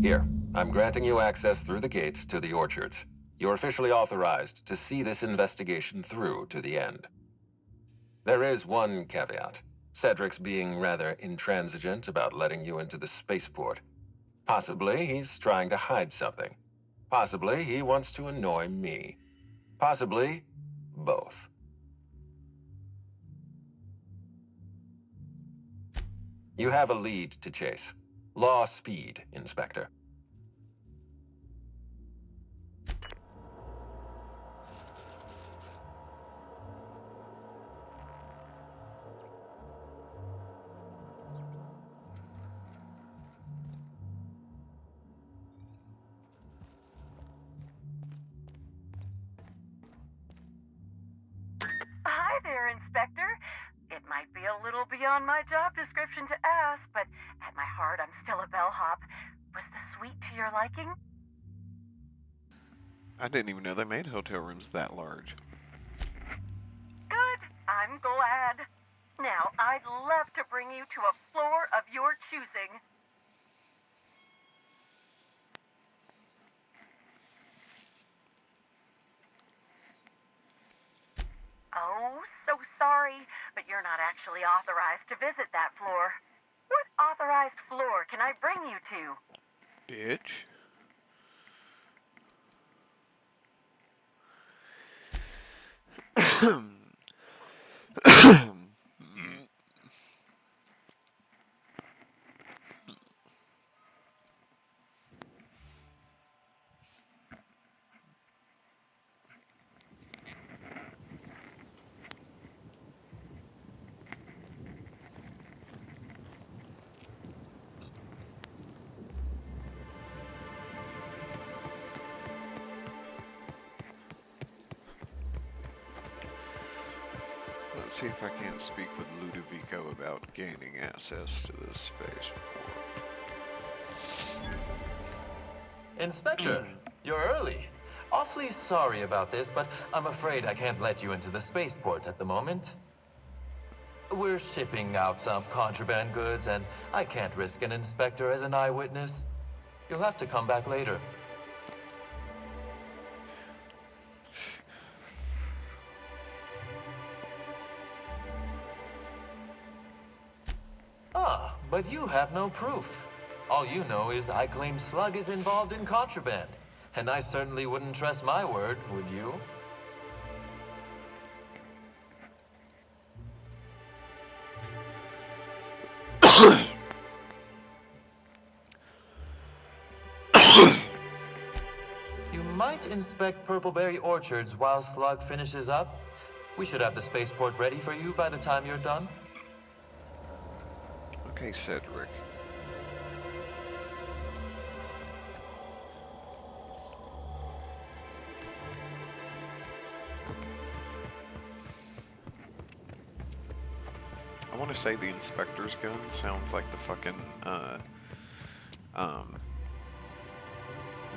Here, I'm granting you access through the gates to the orchards. You're officially authorized to see this investigation through to the end. There is one caveat. Cedric's being rather intransigent about letting you into the spaceport. Possibly he's trying to hide something. Possibly he wants to annoy me. Possibly both. You have a lead to chase. Law speed, Inspector. Hi there, Inspector. It might be a little beyond my job description to ask, but at my heart, I'm still a bellhop. Was the suite to your liking? I didn't even know they made hotel rooms that large. Good. I'm glad. Now, I'd love to bring you to a floor of your choosing. Oh, so sorry, but you're not actually authorized to visit that floor. What authorized floor can I bring you to? Bitch. Let's see if I can't speak with Ludovico about gaining access to this space. Inspector, you're early. Awfully sorry about this, but I'm afraid I can't let you into the spaceport at the moment. We're shipping out some contraband goods, and I can't risk an inspector as an eyewitness. You'll have to come back later. Ah, but you have no proof. All you know is I claim Slug is involved in contraband. And I certainly wouldn't trust my word, would you? You might inspect Purpleberry Orchards while Slug finishes up. We should have the spaceport ready for you by the time you're done. Okay, Cedric. I want to say the inspector's gun sounds like the fucking,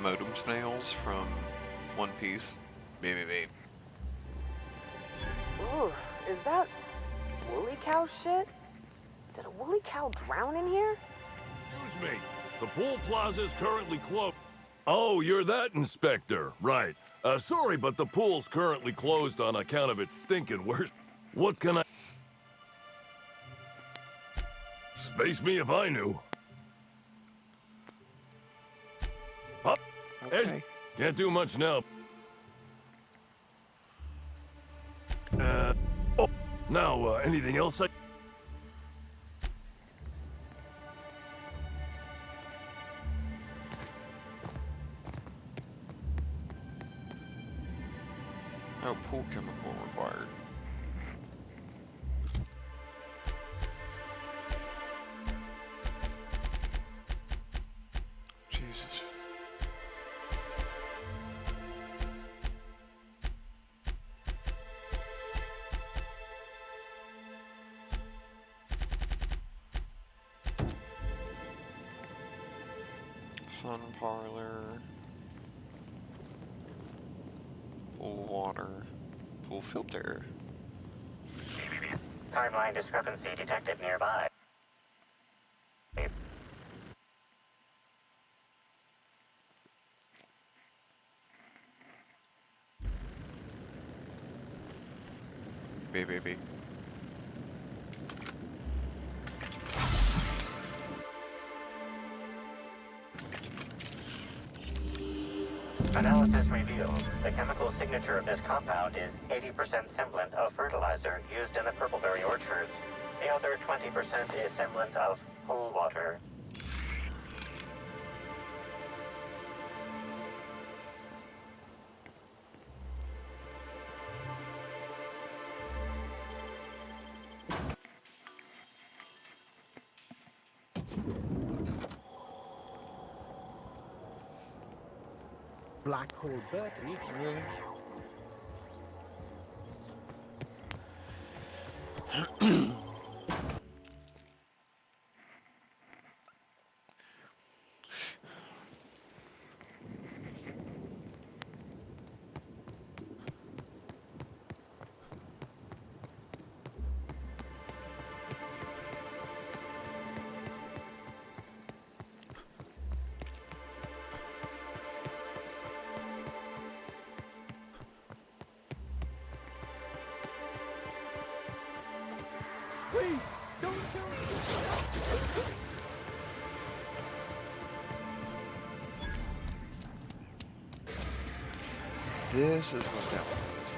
modem snails from One Piece. Beep, beep, beep. Ooh, is that woolly cow shit? Did a woolly cow drown in here? Excuse me. The pool plaza is currently closed. Oh, you're that inspector. Right. Sorry, but the pool's currently closed on account of its stinking worst. What can I... Space me if I knew. Up. Okay. Can't do much now. Oh, now, anything else I... Oh, pool chemical required. Jesus. Sun parlor. Pool water. Pool filter. Timeline discrepancy detected nearby. Baby. Analysis reveals the chemical signature of this compound is 80% semblant of fertilizer used in the purpleberry orchards. The other 20% is semblant of pool water. Black hole Bertie. Really? Please, don't kill me. This is what that was.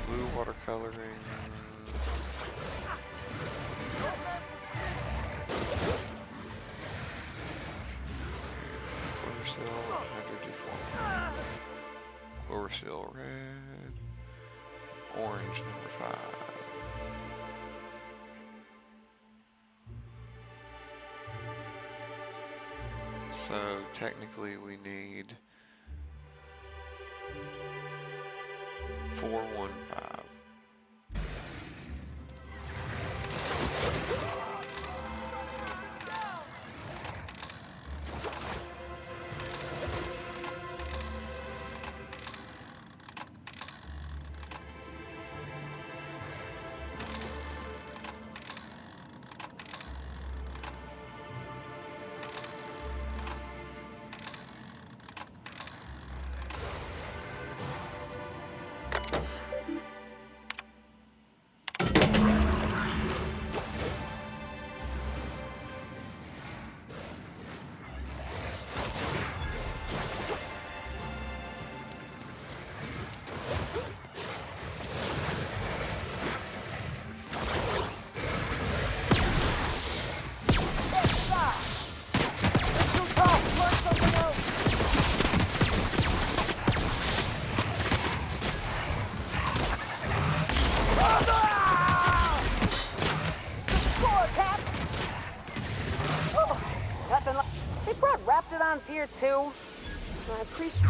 Blue watercoloring. Chlorophyll, hydrodeform. Chlorophyll red. Orange number 5. So technically we need 415. Raptidon's here too. I appreciate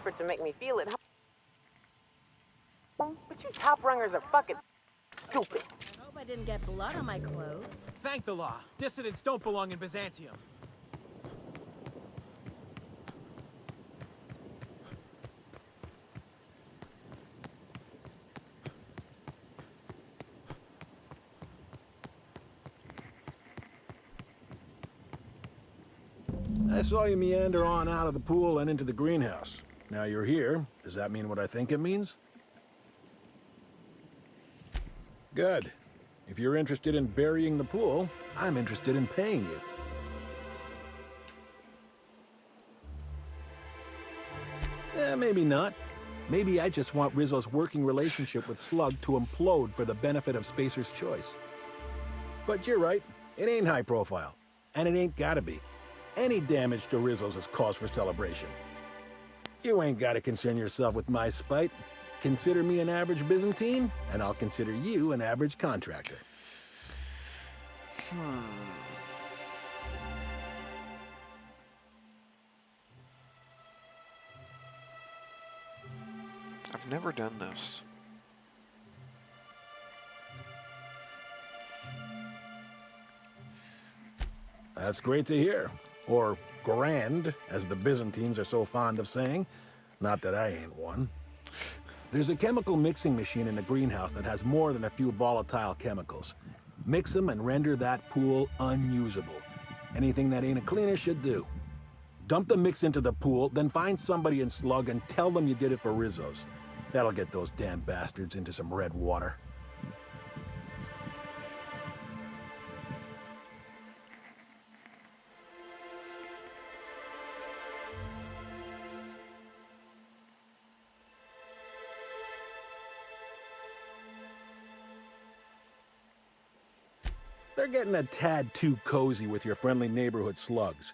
for it to make me feel it. But you top rungers are fucking stupid. I hope I didn't get blood on my clothes. Thank the law. Dissidents don't belong in Byzantium. I saw you meander on out of the pool and into the greenhouse. Now you're here. Does that mean what I think it means? Good. If you're interested in burying the pool, I'm interested in paying you. Maybe not. Maybe I just want Rizzo's working relationship with Slug to implode for the benefit of Spacer's Choice. But you're right. It ain't high profile. And it ain't gotta be. Any damage to Rizzo's is cause for celebration. You ain't gotta concern yourself with my spite. Consider me an average Byzantine, and I'll consider you an average contractor. I've never done this. That's great to hear. Or grand, as the Byzantines are so fond of saying. Not that I ain't one. There's a chemical mixing machine in the greenhouse that has more than a few volatile chemicals. Mix them and render that pool unusable. Anything that ain't a cleaner should do. Dump the mix into the pool, then find somebody in Slug and tell them you did it for Rizzo's. That'll get those damn bastards into some red water. They're getting a tad too cozy with your friendly neighborhood slugs.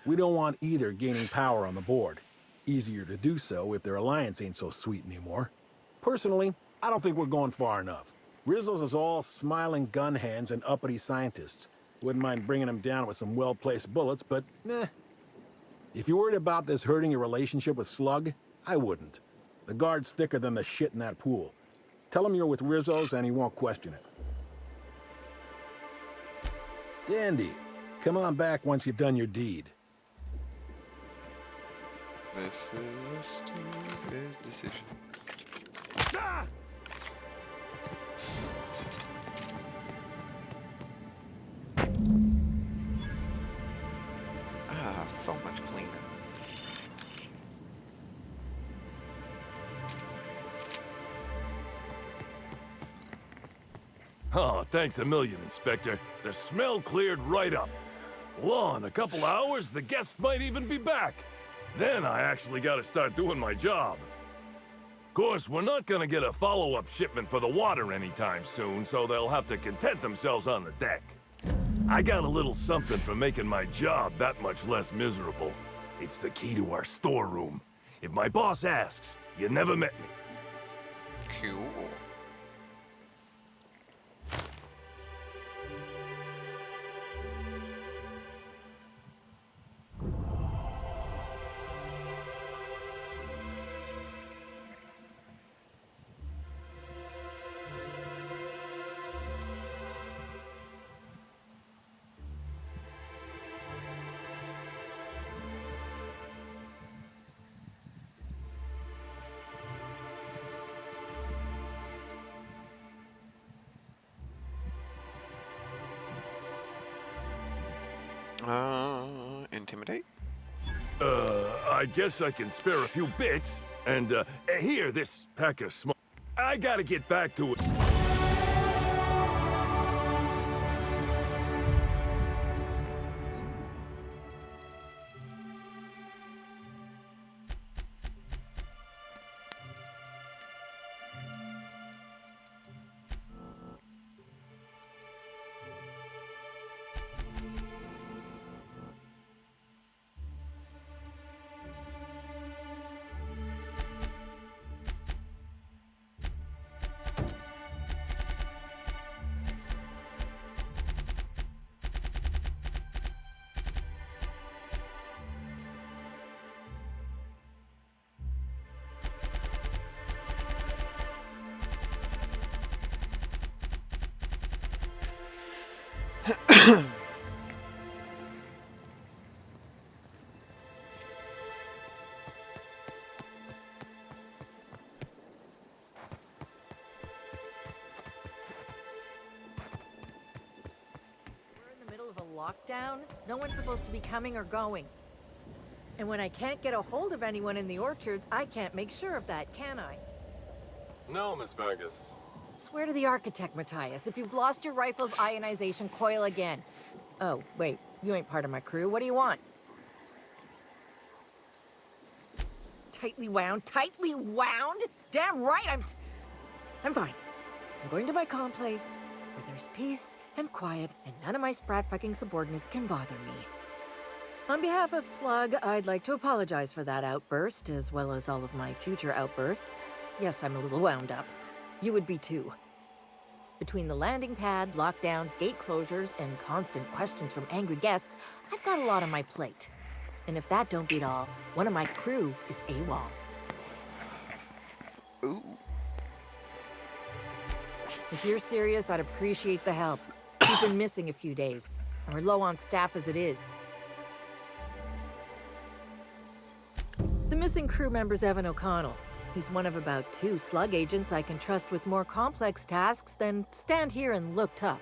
We don't want either gaining power on the board. Easier to do so if their alliance ain't so sweet anymore. Personally, I don't think we're going far enough. Rizzo's is all smiling gun hands and uppity scientists. Wouldn't mind bringing them down with some well-placed bullets, but meh. If you're worried about this hurting your relationship with Slug, I wouldn't. The guard's thicker than the shit in that pool. Tell him you're with Rizzo's and he won't question it. Dandy. Come on back once you've done your deed. This is a stupid decision. Ah! So much cleaner. Oh, thanks a million, Inspector. The smell cleared right up. Well, in a couple hours, the guests might even be back. Then I actually gotta start doing my job. Of course, we're not gonna get a follow-up shipment for the water anytime soon, so they'll have to content themselves on the deck. I got a little something for making my job that much less miserable. It's the key to our storeroom. If my boss asks, you never met me. Cool. Intimidate? I guess I can spare a few bits. And, here, this pack of smoke. I gotta get back to it. Lockdown? No one's supposed to be coming or going. And when I can't get a hold of anyone in the orchards, I can't make sure of that, can I? No, Miss Vargas. Swear to the architect, Matthias, if you've lost your rifle's ionization coil again. Oh, wait, you ain't part of my crew. What do you want? Tightly wound? Tightly wound? Damn right, I'm fine. I'm going to my calm place, where there's peace and quiet, and none of my sprat fucking subordinates can bother me. On behalf of Slug, I'd like to apologize for that outburst, as well as all of my future outbursts. Yes, I'm a little wound up. You would be too. Between the landing pad, lockdowns, gate closures, and constant questions from angry guests, I've got a lot on my plate. And if that don't beat all, one of my crew is AWOL. Ooh. If you're serious, I'd appreciate the help. We've been missing a few days. We're low on staff as it is. The missing crew member's Evan O'Connell. He's one of about 2 Slug agents I can trust with more complex tasks than stand here and look tough.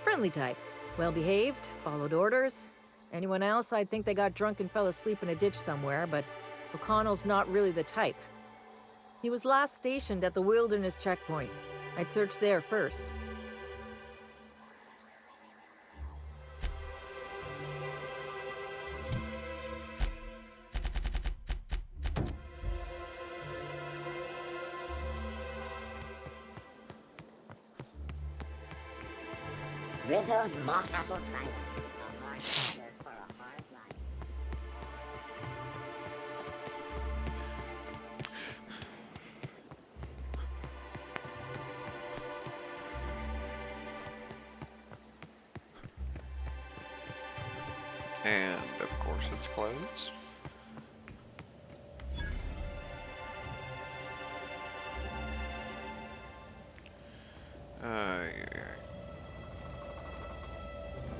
Friendly type. Well-behaved, followed orders. Anyone else, I'd think they got drunk and fell asleep in a ditch somewhere, but O'Connell's not really the type. He was last stationed at the Wilderness Checkpoint. I'd search there first. Rizzo's mock apple cider. A hard cider for a hard life. And of course it's closed.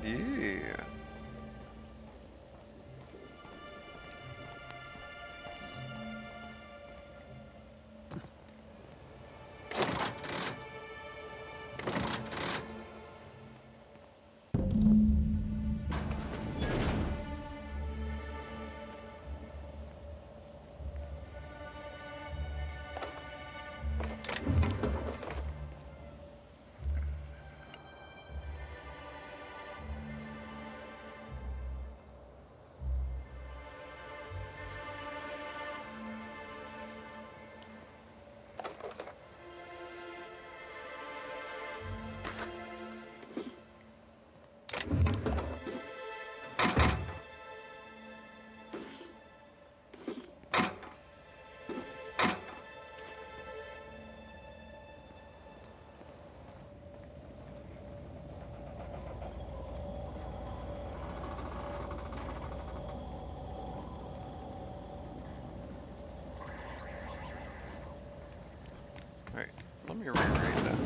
Yeah. Alright, let me reread that.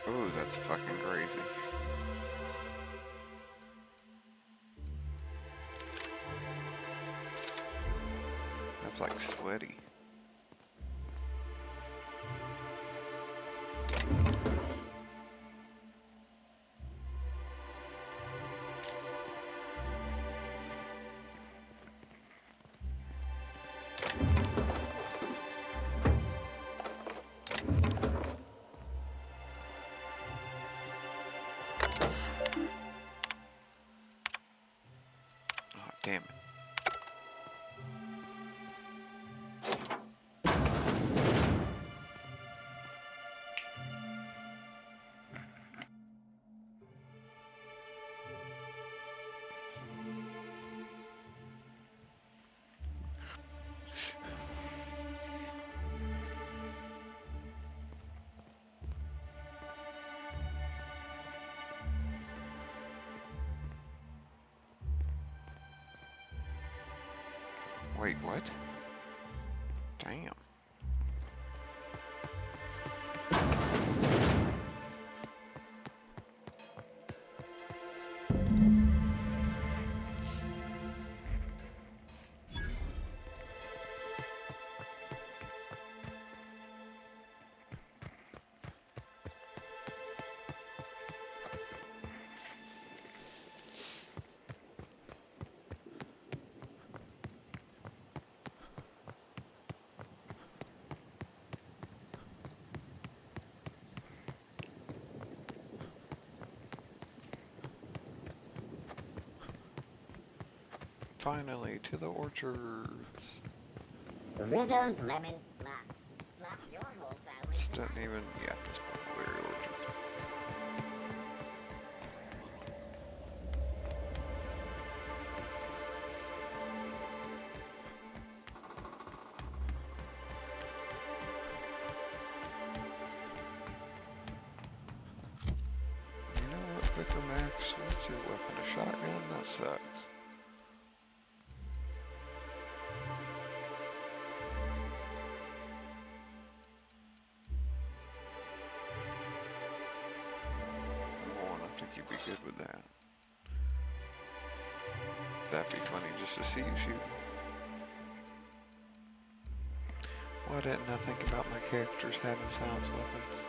Ooh, that's fucking crazy. That's like sweaty. Wait, what? Damn. Finally, to the orchards. Rizzo's lemon slap. Slap your whole family. This doesn't even, yeah, it's Blueberry Orchards. You know what, Vicar Max? What's your weapon? A shotgun? That sucks. I think you'd be good with that. That'd be funny just to see you shoot. Why didn't I think about my characters having silenced weapons?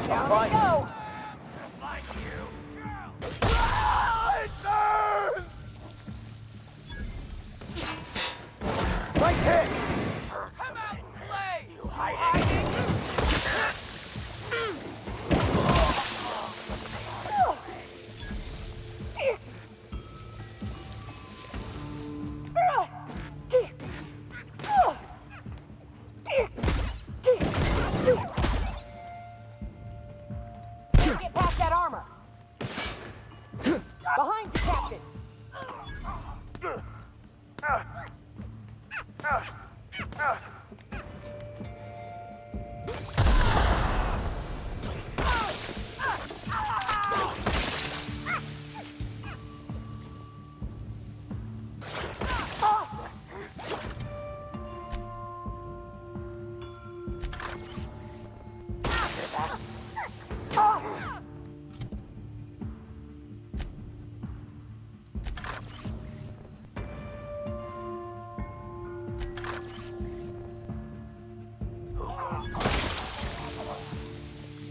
Down we go! Right hit! Come out and play! You hiding? Get past that armor! Behind you, Captain!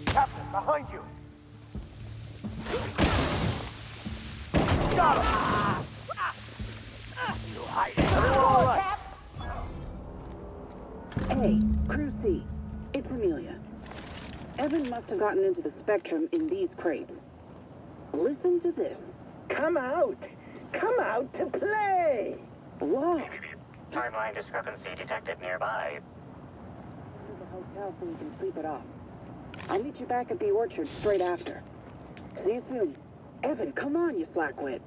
Captain, behind you! Got him! You hiding? Everyone all right? Hey, Crew C. It's Amelia. Evan must have gotten into the Spectrum in these crates. Listen to this. Come out! Come out to play! Whoa! Timeline discrepancy detected nearby. To the hotel so we can sleep it off. I'll meet you back at the orchard straight after. See you soon. Evan, come on, you slackwit.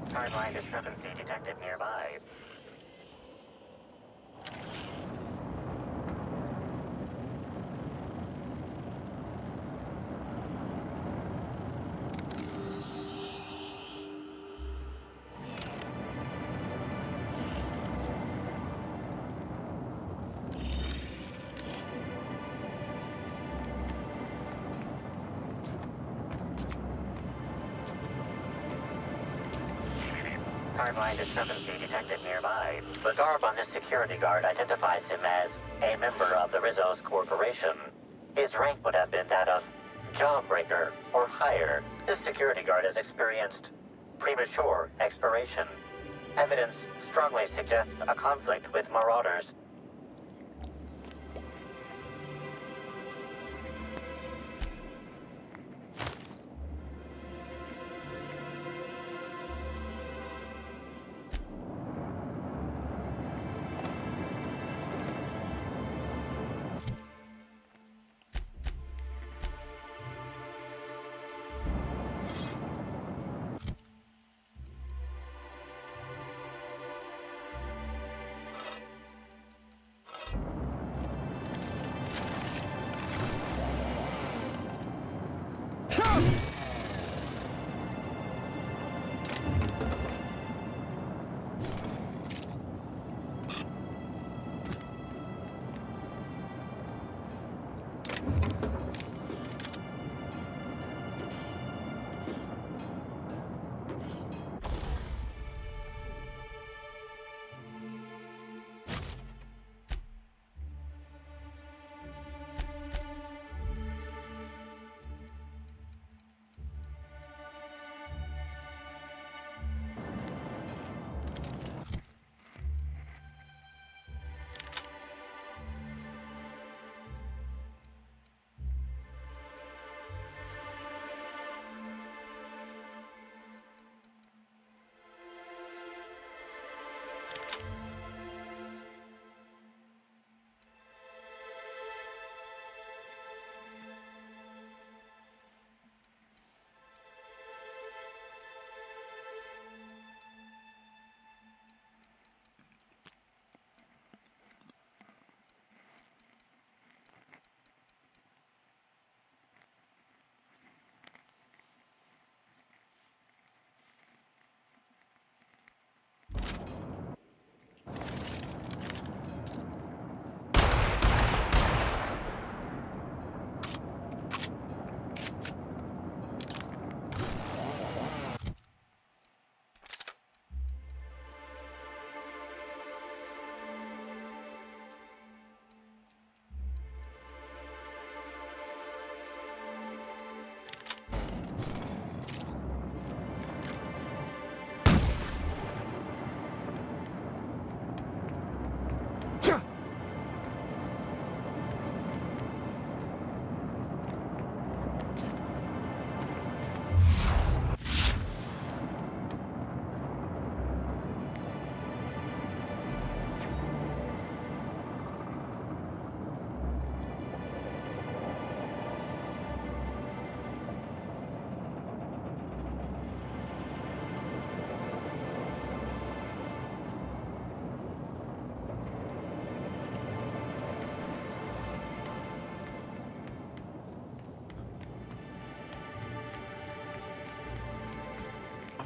Timeline discrepancy detected nearby. Timeline discrepancy detected nearby. The garb on this security guard identifies him as a member of the Rizzo's Corporation. His rank would have been that of Jawbreaker or higher. This security guard has experienced premature expiration. Evidence strongly suggests a conflict with Marauders.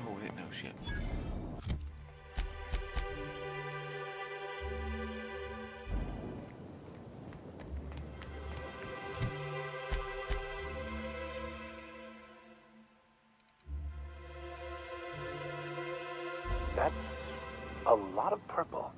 Oh, wait, no shit. That's a lot of purple.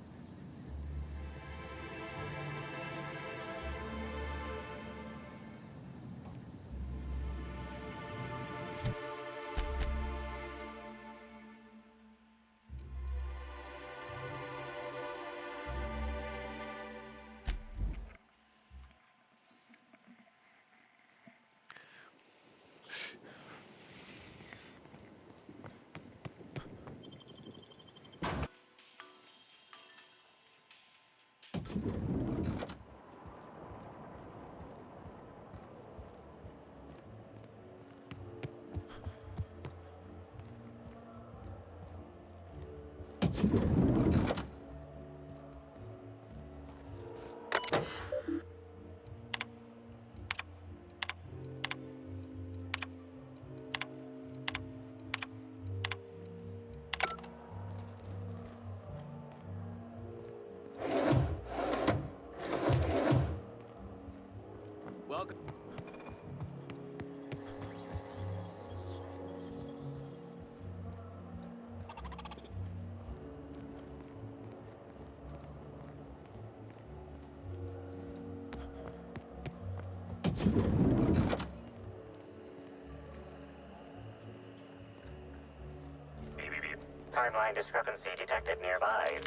Timeline discrepancy detected nearby.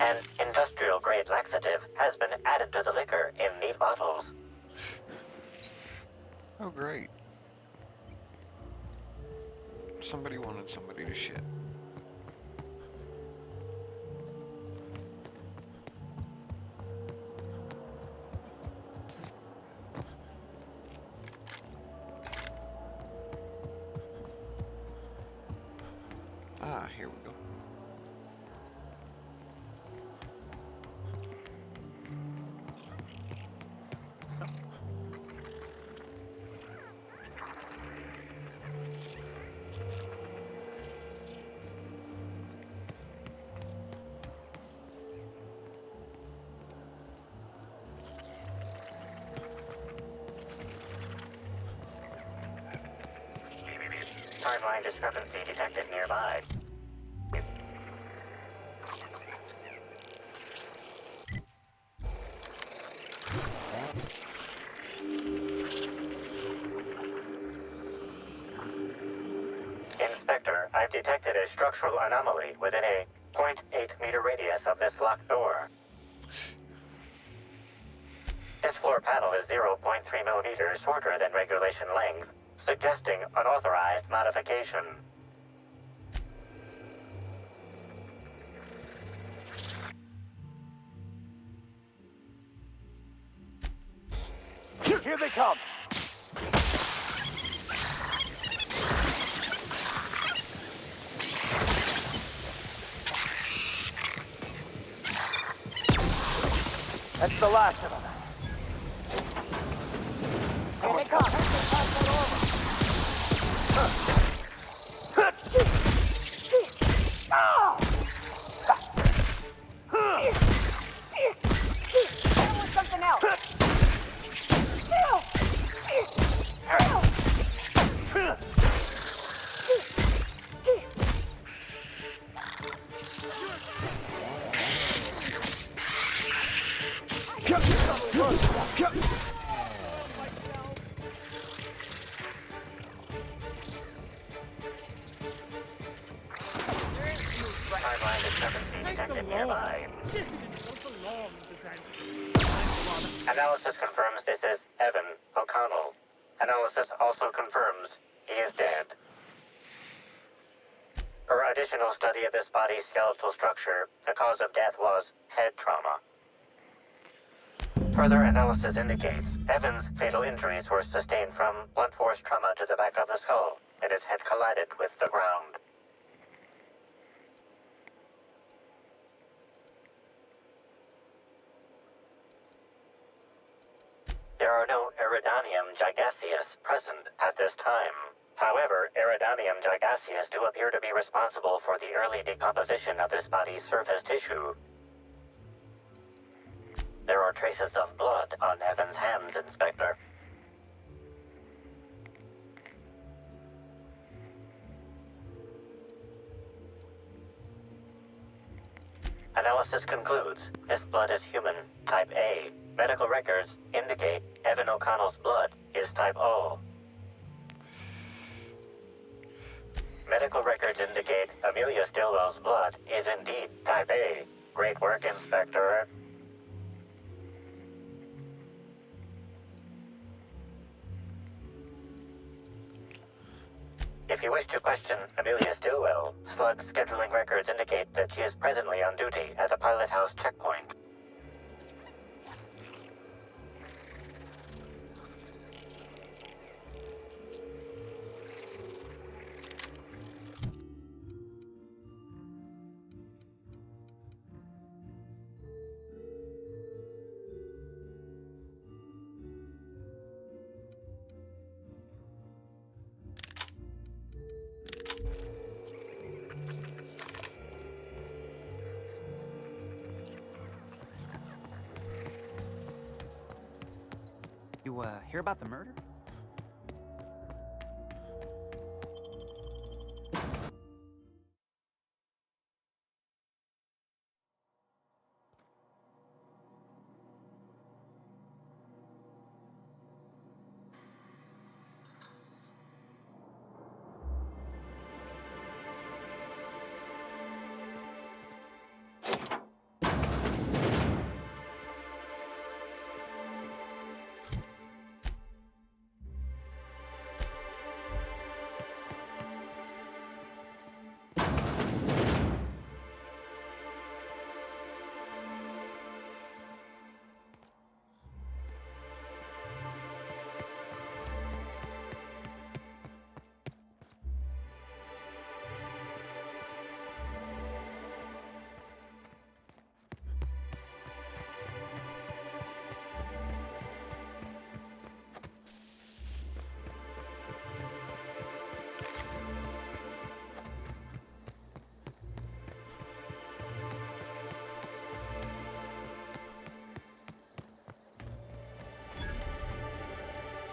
An industrial-grade laxative has been added to the liquor in these bottles. Oh, great. Somebody wanted somebody to shit. Ah, here we go. Timeline discrepancy detected nearby. Inspector, I've detected a structural anomaly within a 0.8 meter radius of this locked door. This floor panel is 0.3 millimeters shorter than regulation length, suggesting unauthorized modification. Here they come! That's the last of them. Here they come! Something else. Timeline discrepancy detected nearby. Analysis confirms this is Evan O'Connell. Analysis also confirms he is dead. Per additional study of this body's skeletal structure, the cause of death was head trauma. Further analysis indicates Evan's fatal injuries were sustained from blunt force trauma to the back of the skull, and his head collided with the ground. There are no Iridanium gigaseus present at this time. However, Iridanium gigaseus do appear to be responsible for the early decomposition of this body's surface tissue. There are traces of blood on Evan's hands, Inspector. Analysis concludes this blood is human, type A. Medical records indicate Evan O'Connell's blood is type O. Medical records indicate Amelia Stillwell's blood is indeed type A. Great work, Inspector. If you wish to question Amelia Stillwell, Slug's scheduling records indicate that she is presently on duty at the pilot house checkpoint. You, hear about the murder?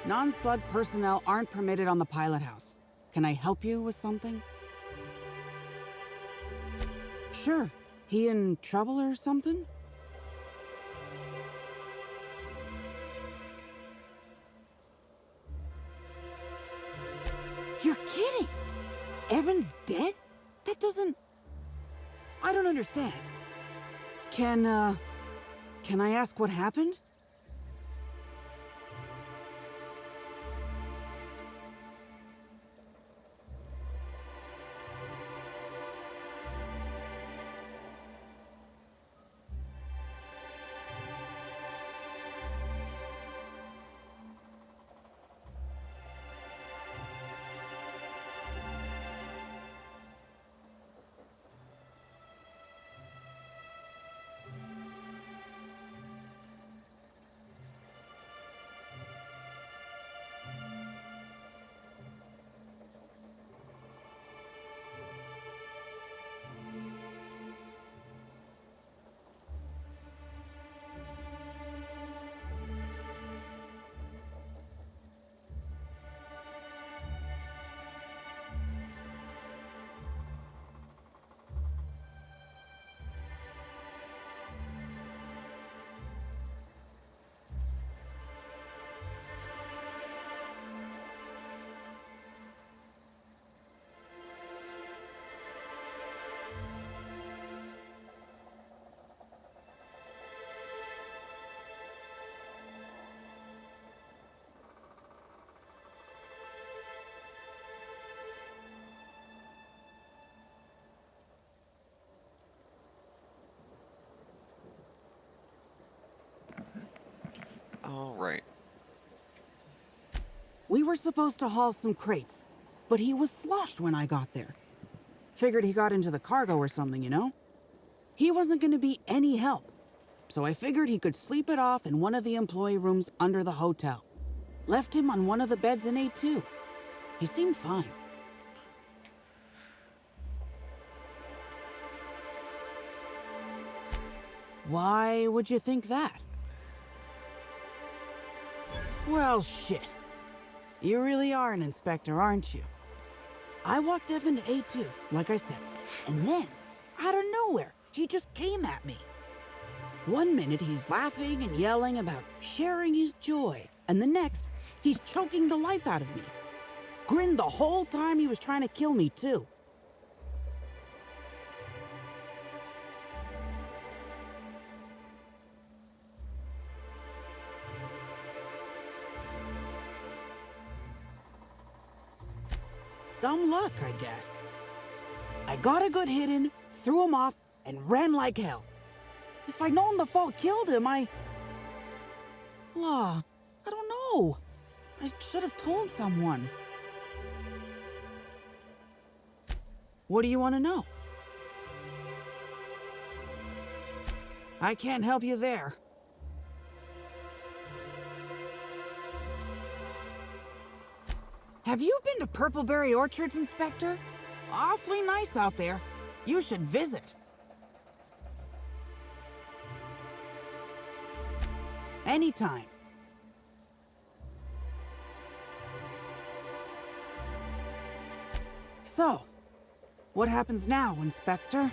Non-slug personnel aren't permitted on the pilot house. Can I help you with something? Sure. He in trouble or something? You're kidding! Evan's dead? That doesn't... I don't understand. Can I ask what happened? All right. We were supposed to haul some crates, but he was sloshed when I got there. Figured he got into the cargo or something, you know? He wasn't going to be any help, so I figured he could sleep it off in one of the employee rooms under the hotel. Left him on one of the beds in A2. He seemed fine. Why would you think that? Well, shit. You really are an inspector, aren't you? I walked Evan to A2, like I said, and then, out of nowhere, he just came at me. One minute he's laughing and yelling about sharing his joy, and the next, he's choking the life out of me. Grinned the whole time he was trying to kill me, too. Dumb luck, I guess. I got a good hit in, threw him off, and ran like hell. If I'd known the fall killed him, I don't know. I should have told someone. What do you want to know? I can't help you there. Have you been to Purpleberry Orchards, Inspector? Awfully nice out there. You should visit. Anytime. So, what happens now, Inspector?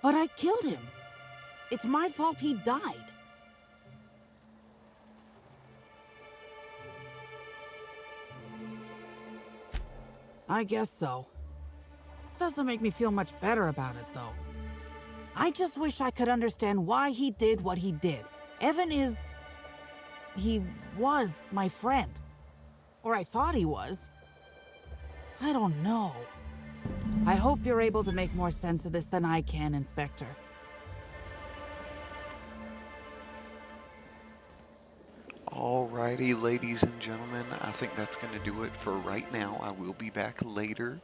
But I killed him. It's my fault he died. I guess so. Doesn't make me feel much better about it, though. I just wish I could understand why he did what he did. Evan is... he was my friend. Or I thought he was. I don't know. I hope you're able to make more sense of this than I can, Inspector. Alrighty, ladies and gentlemen, I think that's going to do it for right now. I will be back later,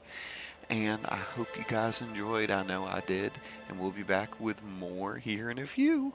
and I hope you guys enjoyed. I know I did, and we'll be back with more here in a few.